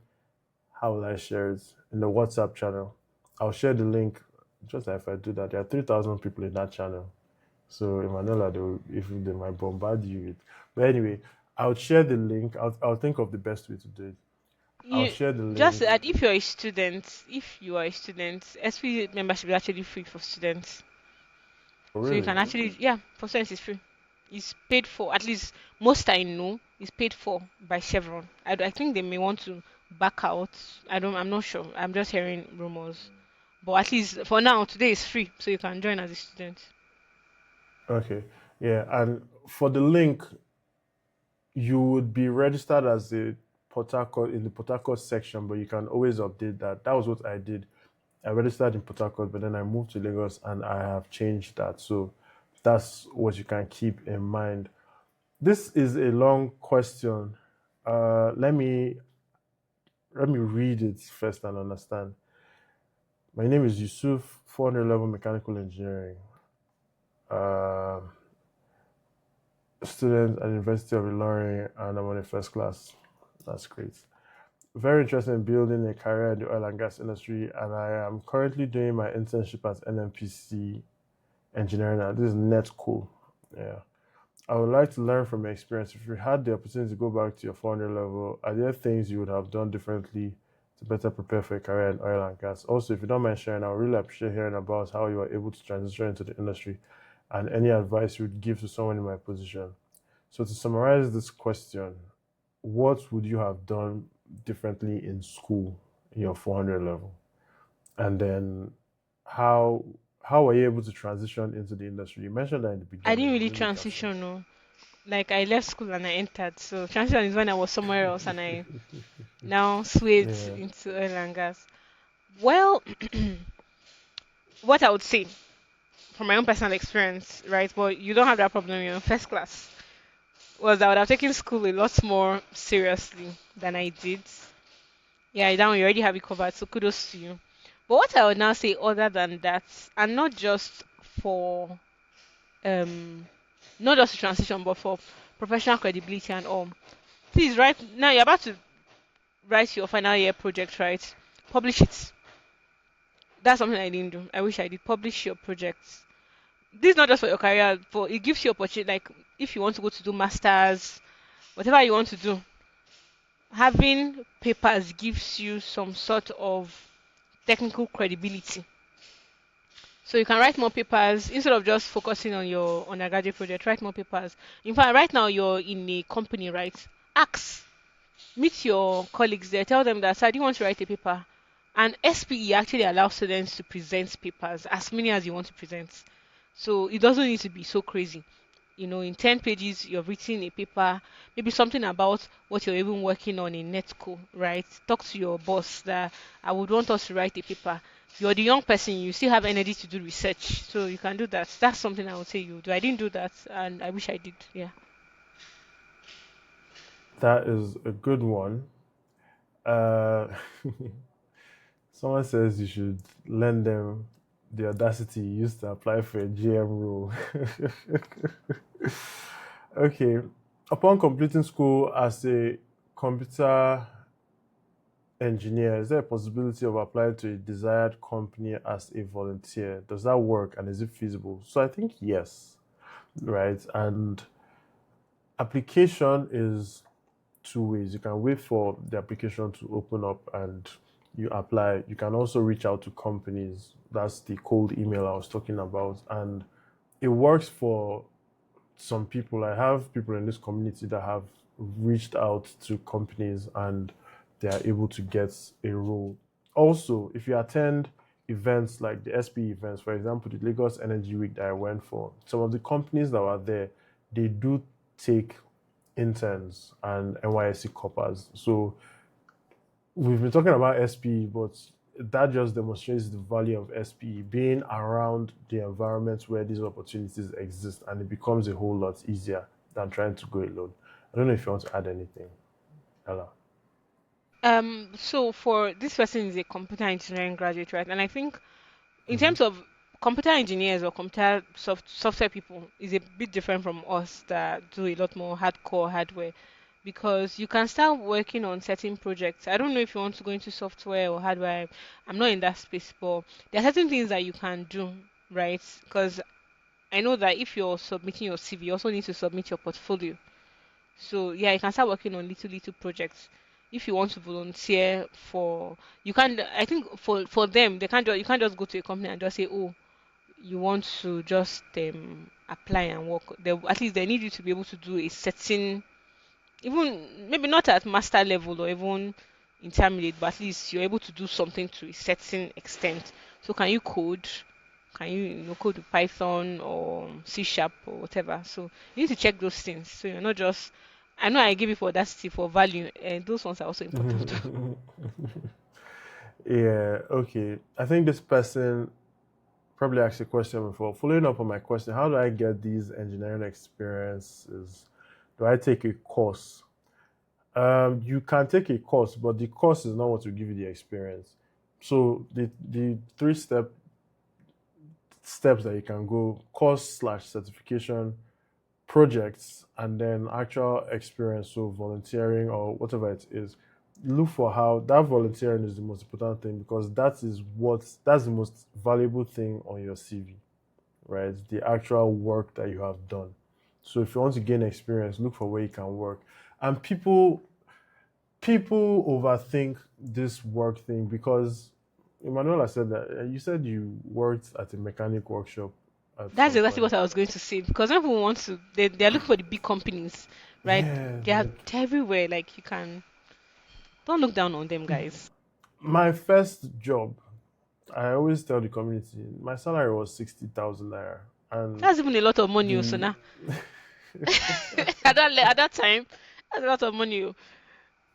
How will I share it? In the WhatsApp channel. I'll share the link. Just like if I do that, there are 3,000 people in that channel. So Emanuela, if they might bombard you with. But anyway, I'll share the link. I'll think of the best way to do it. I'll You share the just link. that if you are a student, SP membership is actually free for students. Oh, So you really? can actually, yeah, for students it's free. It's paid for, at least most I know, it's paid for by Chevron. I think they may want to back out. I'm not sure. I'm just hearing rumors. But at least for now, today is free, so you can join as a student. Okay. Yeah. And for the link, you would be registered as a Port Harcourt in the Port Harcourt section, but you can always update that. That was what I did. I registered in Port Harcourt, but then I moved to Lagos and I have changed that. So that's what you can keep in mind. This is a long question. Let me read it first and understand. My name is Yusuf, 411 Mechanical Engineering, uh, student at University of Ilorin, and I'm on a first class. That's great. Very interested in building a career in the oil and gas industry, and I am currently doing my internship at NMPC Engineering. Now, this is net cool. Yeah. I would like to learn from your experience. If you had the opportunity to go back to your 400 level, are there things you would have done differently to better prepare for a career in oil and gas? Also, if you don't mind sharing, I would really appreciate hearing about how you were able to transition into the industry and any advice you would give to someone in my position. So, to summarize this question, what would you have done differently in school in your 400 level? And then how how were you able to transition into the industry? You mentioned that in the I beginning. didn't I really didn't really catch that. transition, no. Like I left school and I entered. So transition is when I was somewhere else and I now swayed Yeah. into oil and gas. Well, what I would say from my own personal experience, right? But you don't have that problem in first class. Was I would have taken school a lot more seriously than I did. Yeah, now you already have it covered, so kudos to you. But what I would now say, other than that, and not just for um, not just transition, but for professional credibility and all. Please, right now you're about to write your final year project, right? Publish it. That's something I didn't do. I wish I did. Publish your projects. This is not just for your career, for it gives you opportunity. Like if you want to go to do masters, whatever you want to do, having papers gives you some sort of technical credibility. So you can write more papers instead of just focusing on your undergraduate project. Write more papers. In fact, right now you're in a company, right? Ask, meet your colleagues there. Tell them that, sir, do you want to write a paper? And SPE actually allows students to present papers, as many as you want to present. So it doesn't need to be so crazy. In 10 pages, you've written a paper, maybe something about what you're even working on in Netco, right? Talk to your boss that I would want us to write a paper. You're the young person, you still have energy to do research, so you can do that. That's something I would say you do. I didn't do that, and I wish I did. Yeah. That is a good one. Uh, someone says you should lend them the audacity you used to apply for a GM role. Okay. Upon completing school as a computer engineer, is there a possibility of applying to a desired company as a volunteer? Does that work and is it feasible? So I think yes, right? And application is two ways. You can wait for the application to open up and you apply. You can also reach out to companies. That's the cold email I was talking about. And it works for some people. I have people in this community that have reached out to companies and they are able to get a role. Also, if you attend events like the SP events, for example, the Lagos Energy Week that I went for, some of the companies that were there, they do take interns and NYSC coppers. So we've been talking about SPE, but that just demonstrates the value of SPE being around the environment where these opportunities exist, and it becomes a whole lot easier than trying to go alone. I don't know if you want to add anything, Ella. So for this person is a computer engineering graduate, right? And I think in Mm-hmm. terms of computer engineers or computer software people is a bit different from us that do a lot more hardcore hardware because you can start working on certain projects. I don't know if you want to go into software or hardware. I'm not in that space, but there are certain things that you can do, right? Because I know that if you're submitting your CV, you also need to submit your portfolio. So yeah, you can start working on little projects. If you want to volunteer for, you can. I think for them, they can't. You can't just go to a company and just say, oh, you want to just apply and work. At least they need you to be able to do a certain, even maybe not at master level or even intermediate, but at least you're able to do something to a certain extent. So can you code? Can you code with Python or C sharp or whatever? So you need to check those things. So you're not just. I know I give you for audacity for value, and those ones are also important. Yeah, okay. I think this person probably asked a question before. Following up on my question, how do I get these engineering experiences? Do I take a course? You can take a course, but the course is not what will give you the experience. So the steps that you can go: course slash certification, projects, and then actual experience. So volunteering or whatever it is. Look for how that volunteering is the most important thing because that's the most valuable thing on your CV, right? The actual work that you have done. So if you want to gain experience, look for where you can work. And people overthink this work thing because Emanuela said that you said you worked at a mechanic workshop at That's some exactly what point. I was going to say. Because when people want to, they're looking for the big companies, right? Yeah, like They're everywhere. Like you can, don't look down on them, guys. my first job, I always tell the community, my salary was 60,000 naira, and That's even a lot of money, so the now at that time, that's a lot of money. Oh.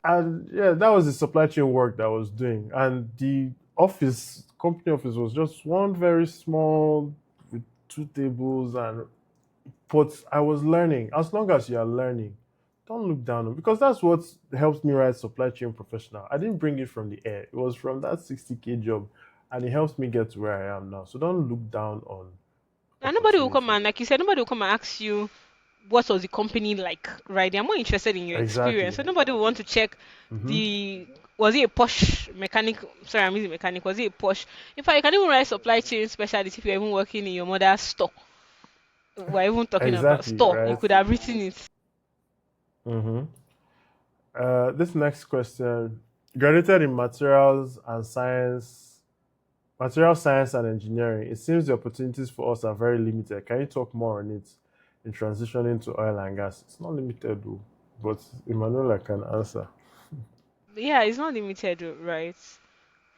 and yeah, that was the supply chain work that I was doing, and the company office was just one very small with two tables, and but I was learning. As long as you are learning, don't look down on, because that's what helped me write supply chain professional. I didn't bring it from the air; it was from that 60K job, and it helps me get to where I am now. So don't look down on And nobody will come opportunity. and, like you said, nobody will come and ask you what was the company like, right? They're more interested in your experience. Exactly. So nobody will want to check Hmm. the was it a posh mechanic? Sorry, I'm using mechanic. Was it a posh? In fact, you can even write supply chain specialist if you're even working in your mother's store. We're even talking about Exactly. store. You Right. could have written it. Hmm. This next question: graduated in material science and engineering. It seems the opportunities for us are very limited. Can you talk more on it in transitioning to oil and gas? It's not limited, though, but Emmanuel can answer. Yeah, it's not limited, right?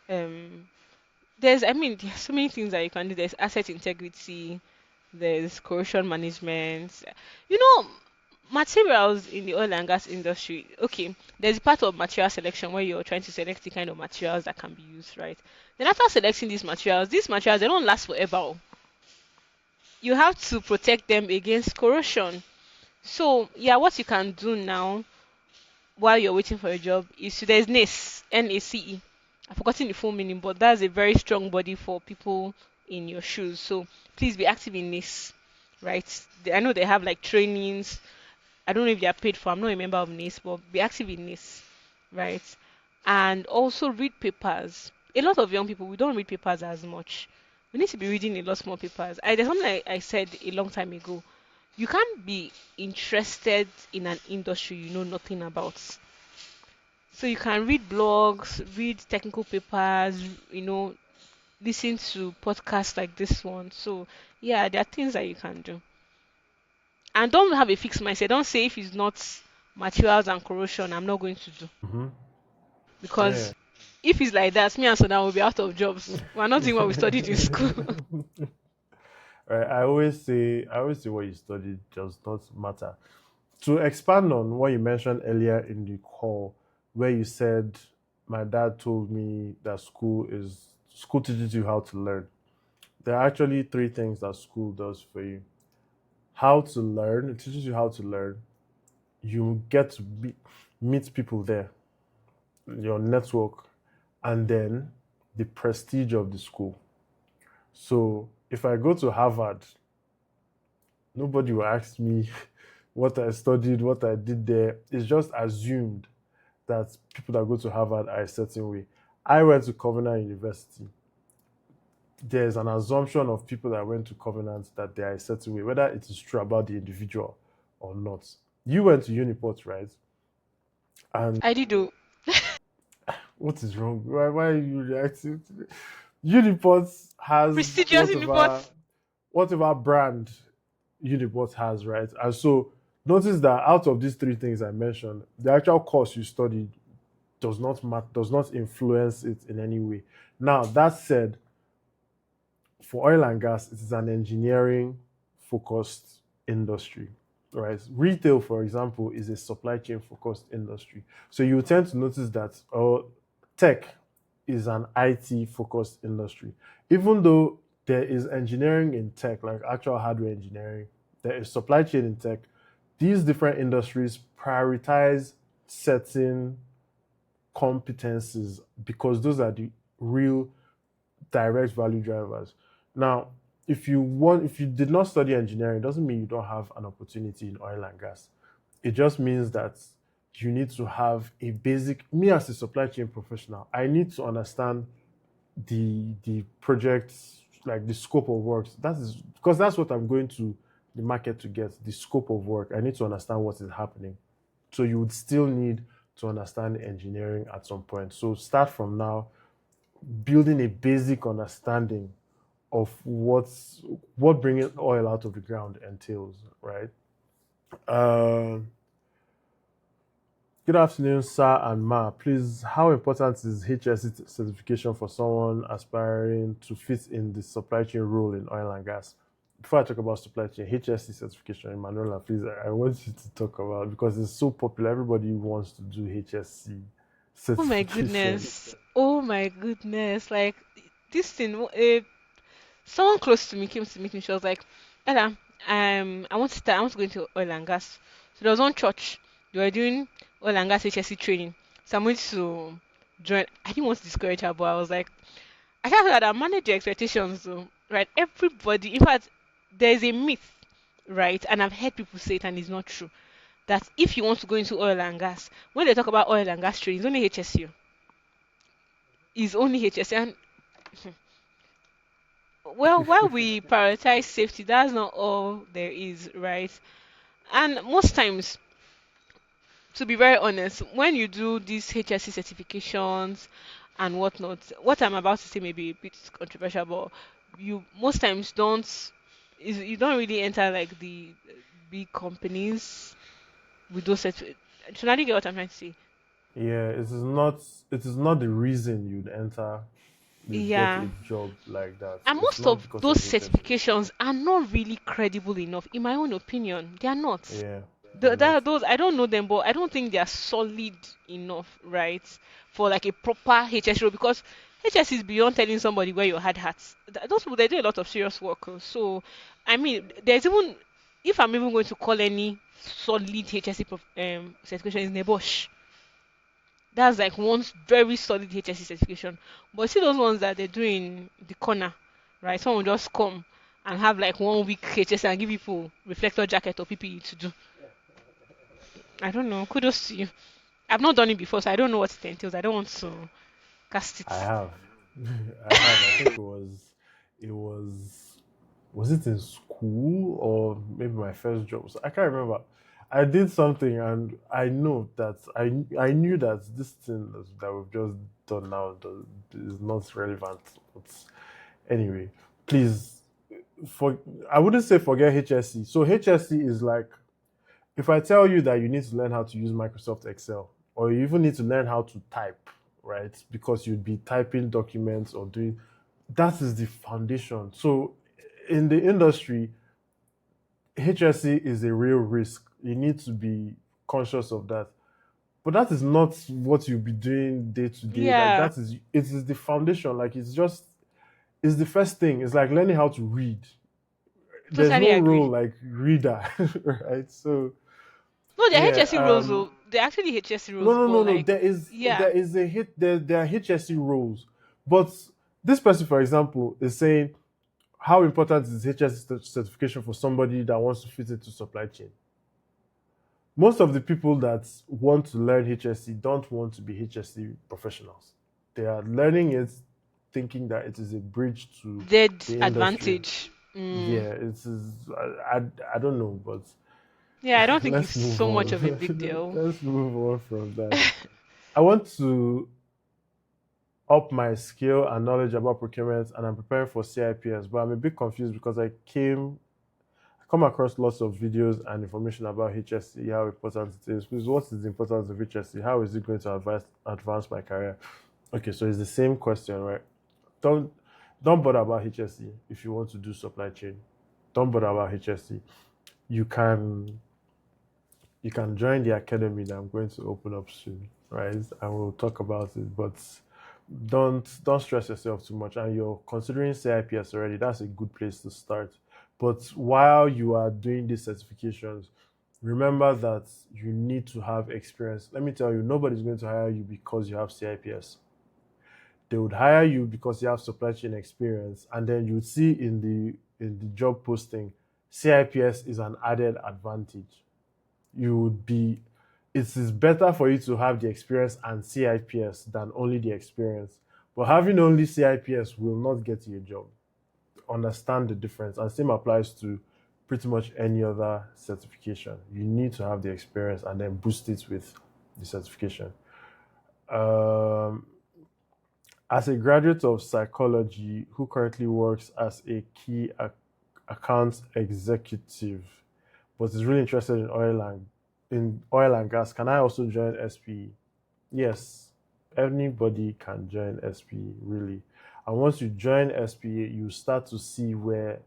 Um, there's so many things that you can do. There's asset integrity, there's corrosion management. You know, materials in the oil and gas industry. Okay, there's a part of material selection where you're trying to select the kind of materials that can be used, right? Then after selecting these materials they don't last forever. Oh. You have to protect them against corrosion. So yeah, what you can do now while you're waiting for a job is there's NACE, NACE. I've forgotten the full meaning, but that's a very strong body for people in your shoes. So please be active in NACE, right? I know they have like trainings. I don't know if they are paid for. I'm not a member of NACE, but be active in NACE, right? And also read papers. A lot of young people, we don't read papers as much. We need to be reading a lot more papers. There's something I said a long time ago. You can't be interested in an industry you know nothing about. So you can read blogs, read technical papers, listen to podcasts like this one. So yeah, there are things that you can do. And don't have a fixed mindset. Don't say if it's not materials and corrosion, I'm not going to do. Hmm. Yeah. Because if it's like that, me and Soda will be out of jobs. We're not doing what we studied in school. Right. I always say what you studied does not matter. To expand on what you mentioned earlier in the call, where you said my dad told me that school teaches you how to learn. There are actually three things that school does for you. How to learn, it teaches you how to learn. You get to meet people there, your network, and then the prestige of the school. So if I go to Harvard, nobody will ask me what I studied, what I did there. It's just assumed that people that go to Harvard are a certain way. I went to Covenant University. There's an assumption of people that went to Covenant that they are a certain way, whether it is true about the individual or not. You went to Uniport, right? And I did do. what is wrong? Why are you reacting? Uniport has Prestigious in whatever reports. whatever brand Uniport has, right? And so notice that out of these three things I mentioned, the actual course you studied does not influence it in any way. Now that said, for oil and gas, it is an engineering focused industry, right? Retail, for example, is a supply chain focused industry. So you tend to notice that tech is an IT focused industry. Even though there is engineering in tech, like actual hardware engineering, there is supply chain in tech, these different industries prioritize certain competencies because those are the real direct value drivers. Now, if you did not study engineering, it doesn't mean you don't have an opportunity in oil and gas. It just means that you need to have a basic. Me as a supply chain professional, I need to understand the projects, like the scope of works. That is because that's what I'm going to the market to get, the scope of work. I need to understand what is happening. So you would still need to understand engineering at some point. So start from now, building a basic understanding of what bringing oil out of the ground entails, right? Um Good afternoon, sir and ma. Please, how important is HSE certification for someone aspiring to fit in the supply chain role in oil and gas? Before I talk about supply chain, HSE certification, Emanuela, please, I want you to talk about because it's so popular. Everybody wants to do HSE Oh my certification. goodness. Oh my goodness. Like this thing, someone close to me came to meet me. She was like, Ella, I want to go into oil and gas. So there was one church. They were doing oil and gas HSC training. So I'm going to join. I didn't want to discourage her, but I was like, I can't that I manage your expectations though. Right? Everybody, in fact, there's a myth, right? And I've heard people say it and it's not true. That if you want to go into oil and gas, when they talk about oil and gas training, it's only HSU. It's only HSU. And well, while we prioritize safety, that's not all there is, right? And most times, to be very honest, when you do these HSC certifications and whatnot, what I'm about to say may be a bit controversial, but you most times you don't really enter like the big companies with those certifications. Should I get what I'm trying to say? Yeah, it is not the reason you'd get a Yeah. job like that. And It's most not of because those of HSE. certifications are not really credible enough, in my own opinion. They are not. Yeah, they're not. Those I don't know them, but I don't think they are solid enough, right, for like a proper HS role because HS is beyond telling somebody where your hard hats. Those people they do a lot of serious work. So, I mean, there's even if I'm even going to call any solid HSC certification is Nebosh. That's like one very solid HSC certification. But see those ones that they do in the corner, right? Someone just come and have like 1 week HSC and give people reflector jacket or PPE to do. I don't know. Kudos to you. I've not done it before, so I don't know what it entails. I don't want to cast I it. have. I have. I think it was it in school or maybe my first job? So I can't remember. I did something and I know that I knew that this thing that we've just done now is not relevant. But anyway, please for I wouldn't say forget HSC. So HSC is like if I tell you that you need to learn how to use Microsoft Excel, or you even need to learn how to type, right? Because you'd be typing documents or doing that is the foundation. So in the industry, HSE is a real risk. You need to be conscious of that. But that is not what you'll be doing day to day. Like Yeah, that is it is the foundation. Like it's the first thing. It's like learning how to read. There's totally no role agree. like reader, right? So No, they're yeah, HSC rules, though. They're actually HSC no, rules, no, but no, no. like, There yeah, is a hit. There are HSE roles, but this person, for example, is saying how important is HSE certification for somebody that wants to fit into supply chain. Most of the people that want to learn HSE don't want to be HSE professionals. They are learning it, thinking that it is a bridge to dead the industry. advantage. Yeah, it is. I don't know, but Yeah, I don't think it's let's move so much of a big on. deal. Let's move on from that. I want to up my skill and knowledge about procurement and I'm preparing for CIPS, but I'm a bit confused because I come across lots of videos and information about HSC, how important it is. Please, what is the importance of HSC? How is it going to advance my career? Okay, so it's the same question, right? Don't don't bother about HSC if you want to do supply chain. Don't bother about HSC. You can you can join the academy that I'm going to open up soon, right? And we'll talk about it. But don't stress yourself too much. And you're considering CIPS already. That's a good place to start. But while you are doing these certifications, remember that you need to have experience. Let me tell you, nobody's going to hire you because you have CIPS. They would hire you because you have supply chain experience, and then you would see in the job posting, CIPS is an added advantage. You would be it is better for you to have the experience and CIPS than only the experience. But having only CIPS will not get you a job. Understand the difference. And same applies to pretty much any other certification. You need to have the experience and then boost it with the certification. Um, as a graduate of psychology who currently works as a key account executive, but is really interested in oil and gas, can I also join SPE? Yes, anybody can join SPE really. And once you join SPE, you start to see where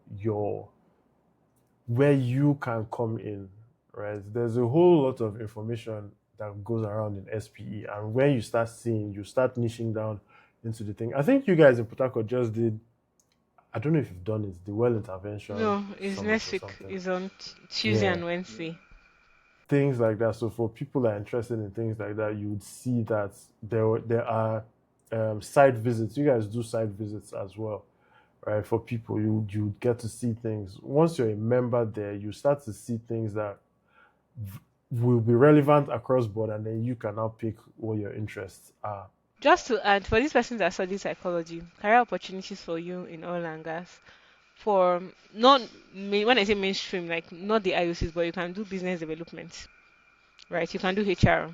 you can come in, right? There's a whole lot of information that goes around in SPE, and when you start seeing, you start niching down into the thing. I think you guys in Port Harcourt just did. I don't know if you've done it, the well intervention No, it's summit next or week. something. It's on Tuesday Yeah, and Wednesday. things like that. So for people that are interested in things like that, you would see that there are site visits. You guys do site visits as well, right? For people, you get to see things. Once you're a member there, you start to see things that will be relevant across board, and then you can now pick what your interests are. Just to add, for these persons that study psychology, career opportunities for you in oil and gas. For not when I say mainstream, like not the IOCs, but you can do business development, right? You can do HR.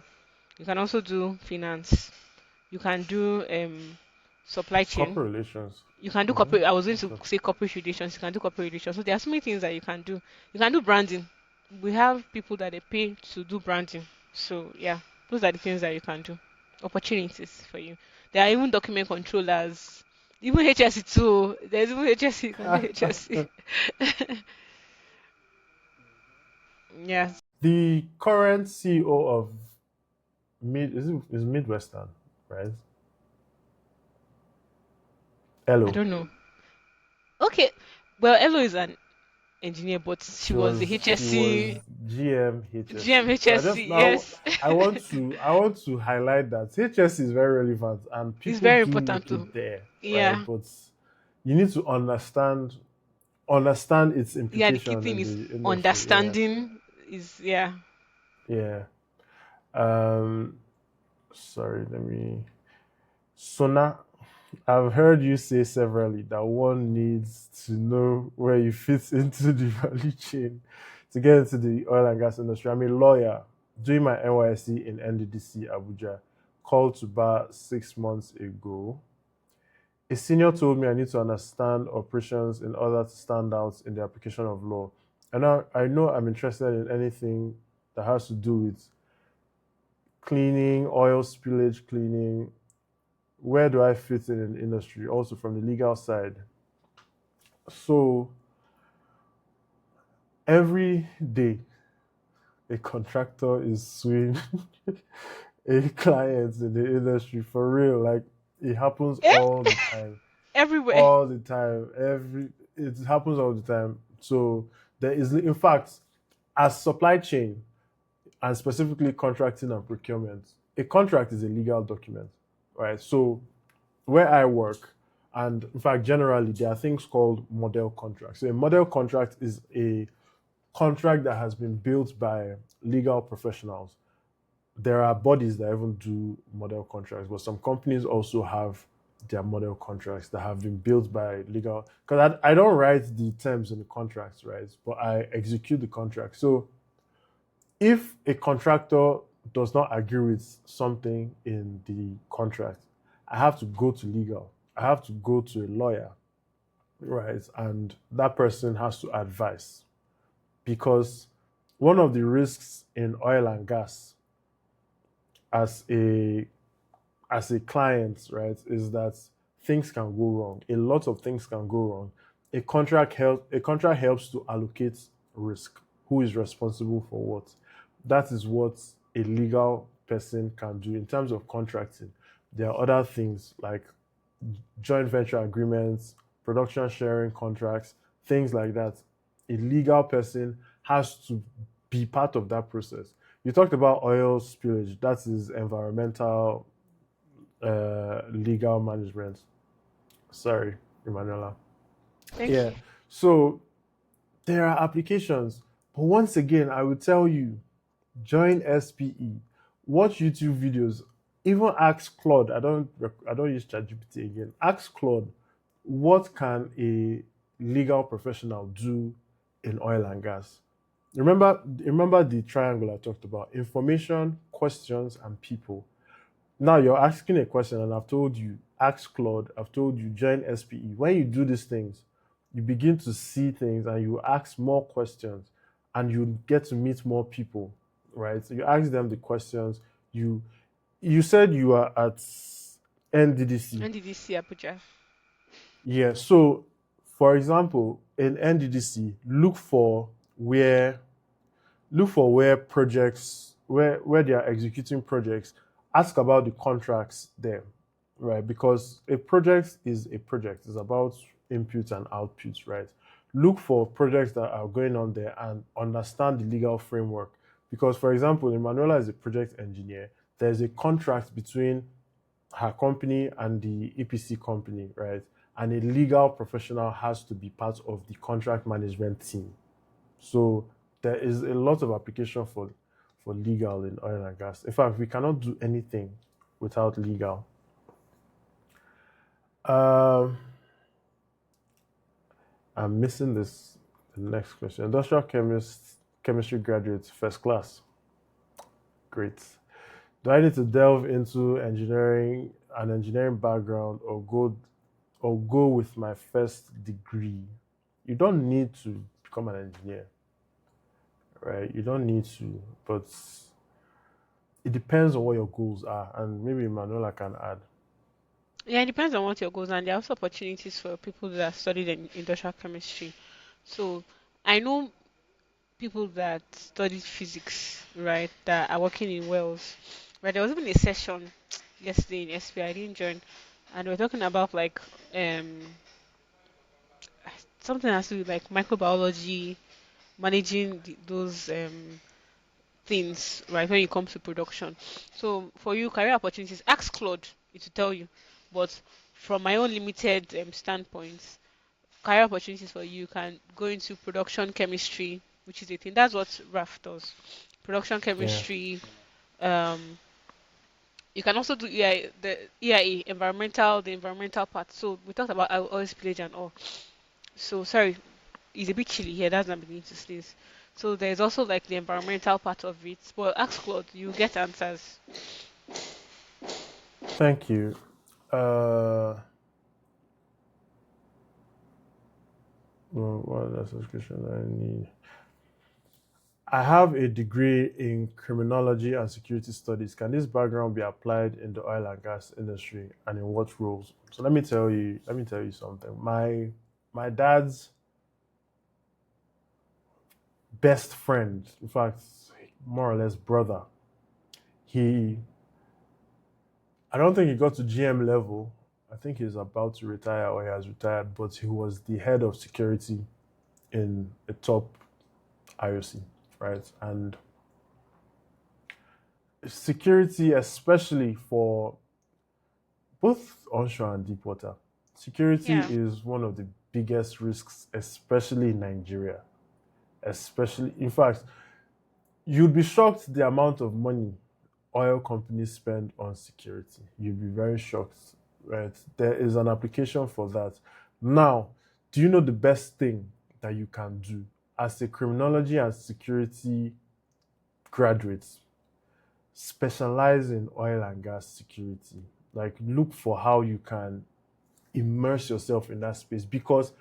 You can also do finance. You can do supply chain. Corporate relations. You can do Hmm. corporate. I was going to Okay. say corporate relations. You can do corporate relations. So there are so many things that you can do. You can do branding. We have people that they pay to do branding. So yeah, those are the things that you can do. Opportunities for you. There are even document controllers. Even HSC too. There's even HSC. You can do HSC. Yes. The current CEO of is Midwestern, right? I Hello. don't know. Okay. Well, Elo is an engineer, but she was a She was HSC, GM GM HSC. So I just HSC. now Yes. I want to highlight that HSC is very relevant and It's people very do important make too. it there, right? Yeah. But you need to understand its Yeah, the key implication thing in is the industry. Yeah. understanding is yeah. Yeah. Um sorry, let me Sona, I've heard you say severally that one needs to know where you fit into the value chain to get into the oil and gas industry. I'm a lawyer doing my NYSC in NDDC Abuja, called to bar 6 months ago. A senior told me I need to understand operations in order to stand out in the application of law. And now I know I'm interested in anything that has to do with cleaning, oil spillage cleaning. Where do I fit in the industry? Also from the legal side. So every day a contractor is suing a client in the industry for real. Like it happens Eh? all the time. Everywhere. All the time. It happens all the time. So there is in fact as supply chain and specifically contracting and procurement, a contract is a legal document. Right. So where I work, and in fact, generally, there are things called model contracts. So a model contract is a contract that has been built by legal professionals. There are bodies that even do model contracts, but some companies also have their model contracts that have been built by legal. Because I don't write the terms in the contracts, right? But I execute the contract. So if a contractor does not agree with something in the contract, I have to go to legal. I have to go to a lawyer, right? And that person has to advise because one of the risks in oil and gas as a client, right, is that things can go wrong. A lot of things can go wrong. A contract helps to allocate risk. Who is responsible for what? That is what a legal person can do in terms of contracting. There are other things like joint venture agreements, production sharing contracts, things like that. A legal person has to be part of that process. You talked about oil spillage, that is environmental legal management. Sorry, Emanuela. Thank Yeah. you. So there are applications, but once again, I will tell you, join SPE, watch YouTube videos, even ask Claude. I don't use ChatGPT again. Ask Claude, what can a legal professional do in oil and gas. Remember the triangle I talked about: information, questions, and people. Now you're asking a question, and I've told you, ask Claude, I've told you, join SPE. When you do these things, you begin to see things and you ask more questions and you get to meet more people, right? So you ask them the questions. You you said you are at NDDC. NDDC Abuja. Yeah. So for example, in NDDC, where look for where projects where they are executing projects. Ask about the contracts there, right? Because a project is a project. It's about inputs and outputs, right? Look for projects that are going on there and understand the legal framework. Because, for example, Emanuela is a project engineer. There's a contract between her company and the EPC company, right? And a legal professional has to be part of the contract management team. So there is a lot of application for legal in oil and gas. In fact, we cannot do anything without legal. Um, I'm missing this. The next question: industrial chemistry graduates, first class. Great. Do I need to delve into an engineering background, or go with my first degree? You don't need to become an engineer, right? You don't need to, but it depends on what your goals are, and maybe Manuela can add. Yeah, it depends on what your goals are. And there are also opportunities for people that studied in industrial chemistry. So I know people that studied physics, right, that are working in wells. Right, there was even a session yesterday in SP. I didn't join, and we are talking about like um something has to do with like microbiology, managing those things, right, when it comes to production. So for you, career opportunities, ask Claude, it will tell you. But from my own limited standpoint, career opportunities for you can go into production chemistry, which is a thing. That's what RAF does. Production Yeah. chemistry. Um, you can also do EIE, the environmental part. So we talked about oil spillage and all. So sorry, it's a bit chilly here. That's not beginning to sneeze. So there's also like the environmental part of it. But ask Claude, you get answers. Thank you. Uh, what else question I need? I have a degree in criminology and security studies. Can this background be applied in the oil and gas industry, and in what roles? So let me tell you something. My dad's best friend, in fact, more or less brother, he I don't think he got to GM level. I think he's about to retire or he has retired, but he was the head of security in a top IOC, right? And security, especially for both onshore and deep water, security Yeah. is one of the biggest risks, especially in Nigeria. Especially, in fact, you'd be shocked the amount of money oil companies spend on security. You'll be very shocked, right? There is an application for that. Now, do you know the best thing that you can do as a criminology and security graduate? Specialize in oil and gas security. Like, look for how you can immerse yourself in that space because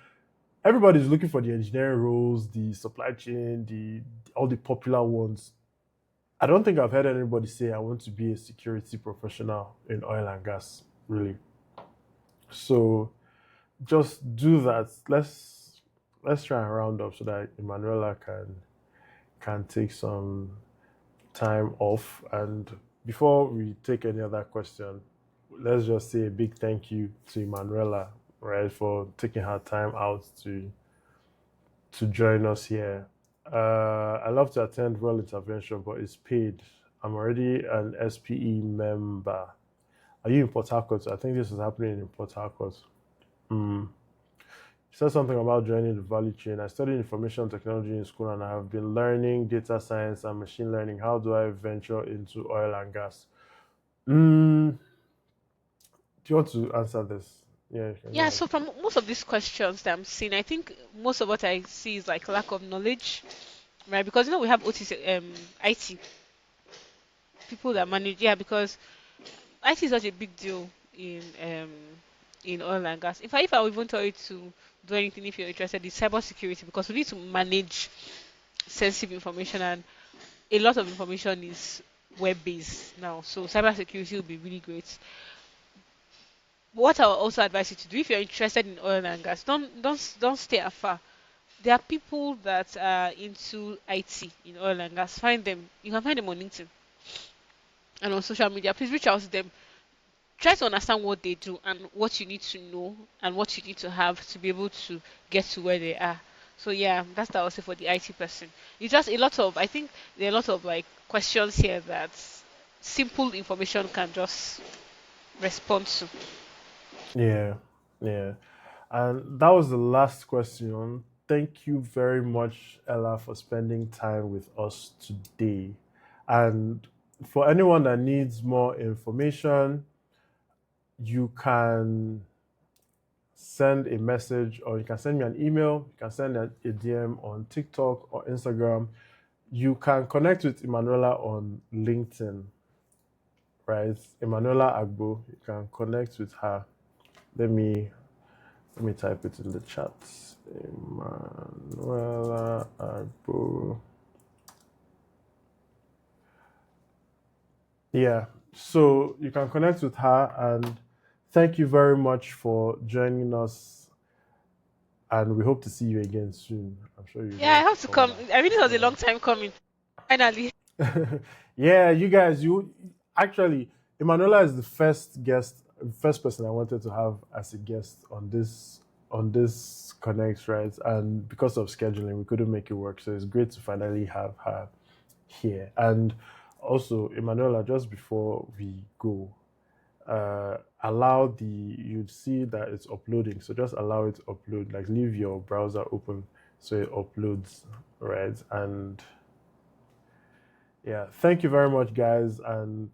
everybody's looking for the engineering roles, the supply chain, the all the popular ones. I don't think I've heard anybody say I want to be a security professional in oil and gas, really. So just do that. Let's try and round up so that Emanuela can take some time off. And before we take any other question, let's just say a big thank you to Emanuela, right, for taking her time out to join us here. I love to attend well intervention, but it's paid. I'm already an SPE member. Are you in Port Harcourt? I think this is happening in Port Harcourt. Mm. You said something about joining the value chain. I studied information technology in school and I have been learning data science and machine learning. How do I venture into oil and gas? Mm, do you want to answer this? Yeah, you can go Yeah, ahead. so from most of these questions that I'm seeing, I think most of what I see is like lack of knowledge, right? Because we have OTC, IT people that manage, yeah, because IT is such a big deal in oil and gas. In fact, if I would even tell you to do anything if you're interested in cybersecurity, because we need to manage sensitive information, and a lot of information is web based now. So cybersecurity will be really great. What I will also advise you to do if you're interested in oil and gas, don't stay afar. There are people that are into IT in oil and gas. Find them. You can find them on LinkedIn and on social media. Please reach out to them. Try to understand what they do and what you need to know and what you need to have to be able to get to where they are. So yeah, that's what I would say for the IT person. It's just a lot of, I think there are a lot of like questions here that simple information can just respond to. Yeah, yeah. And that was the last question. Thank you very much, Ella, for spending time with us today. And for anyone that needs more information, you can send a message or you can send me an email. You can send a DM on TikTok or Instagram. You can connect with Emanuela on LinkedIn, right? Emanuela Agbo. You can connect with her. Let me Let me type it in the chat. Emanuela Agbo. Yeah. So you can connect with her and thank you very much for joining us. And we hope to see you again soon. I'm sure you'd Yeah, I love to have to come come. back. I mean, it was a Yeah. long time coming. Finally. Yeah, you guys, you actually, Emanuela is the first guest, first person I wanted to have as a guest on this connect, right? And because of scheduling, we couldn't make it work. So it's great to finally have her here. And also, Emanuela, just before we go, allow you'd see that it's uploading. So just allow it to upload, like leave your browser open so it uploads, right? And yeah, thank you very much, guys, and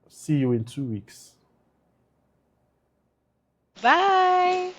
see you in 2 weeks. Bye.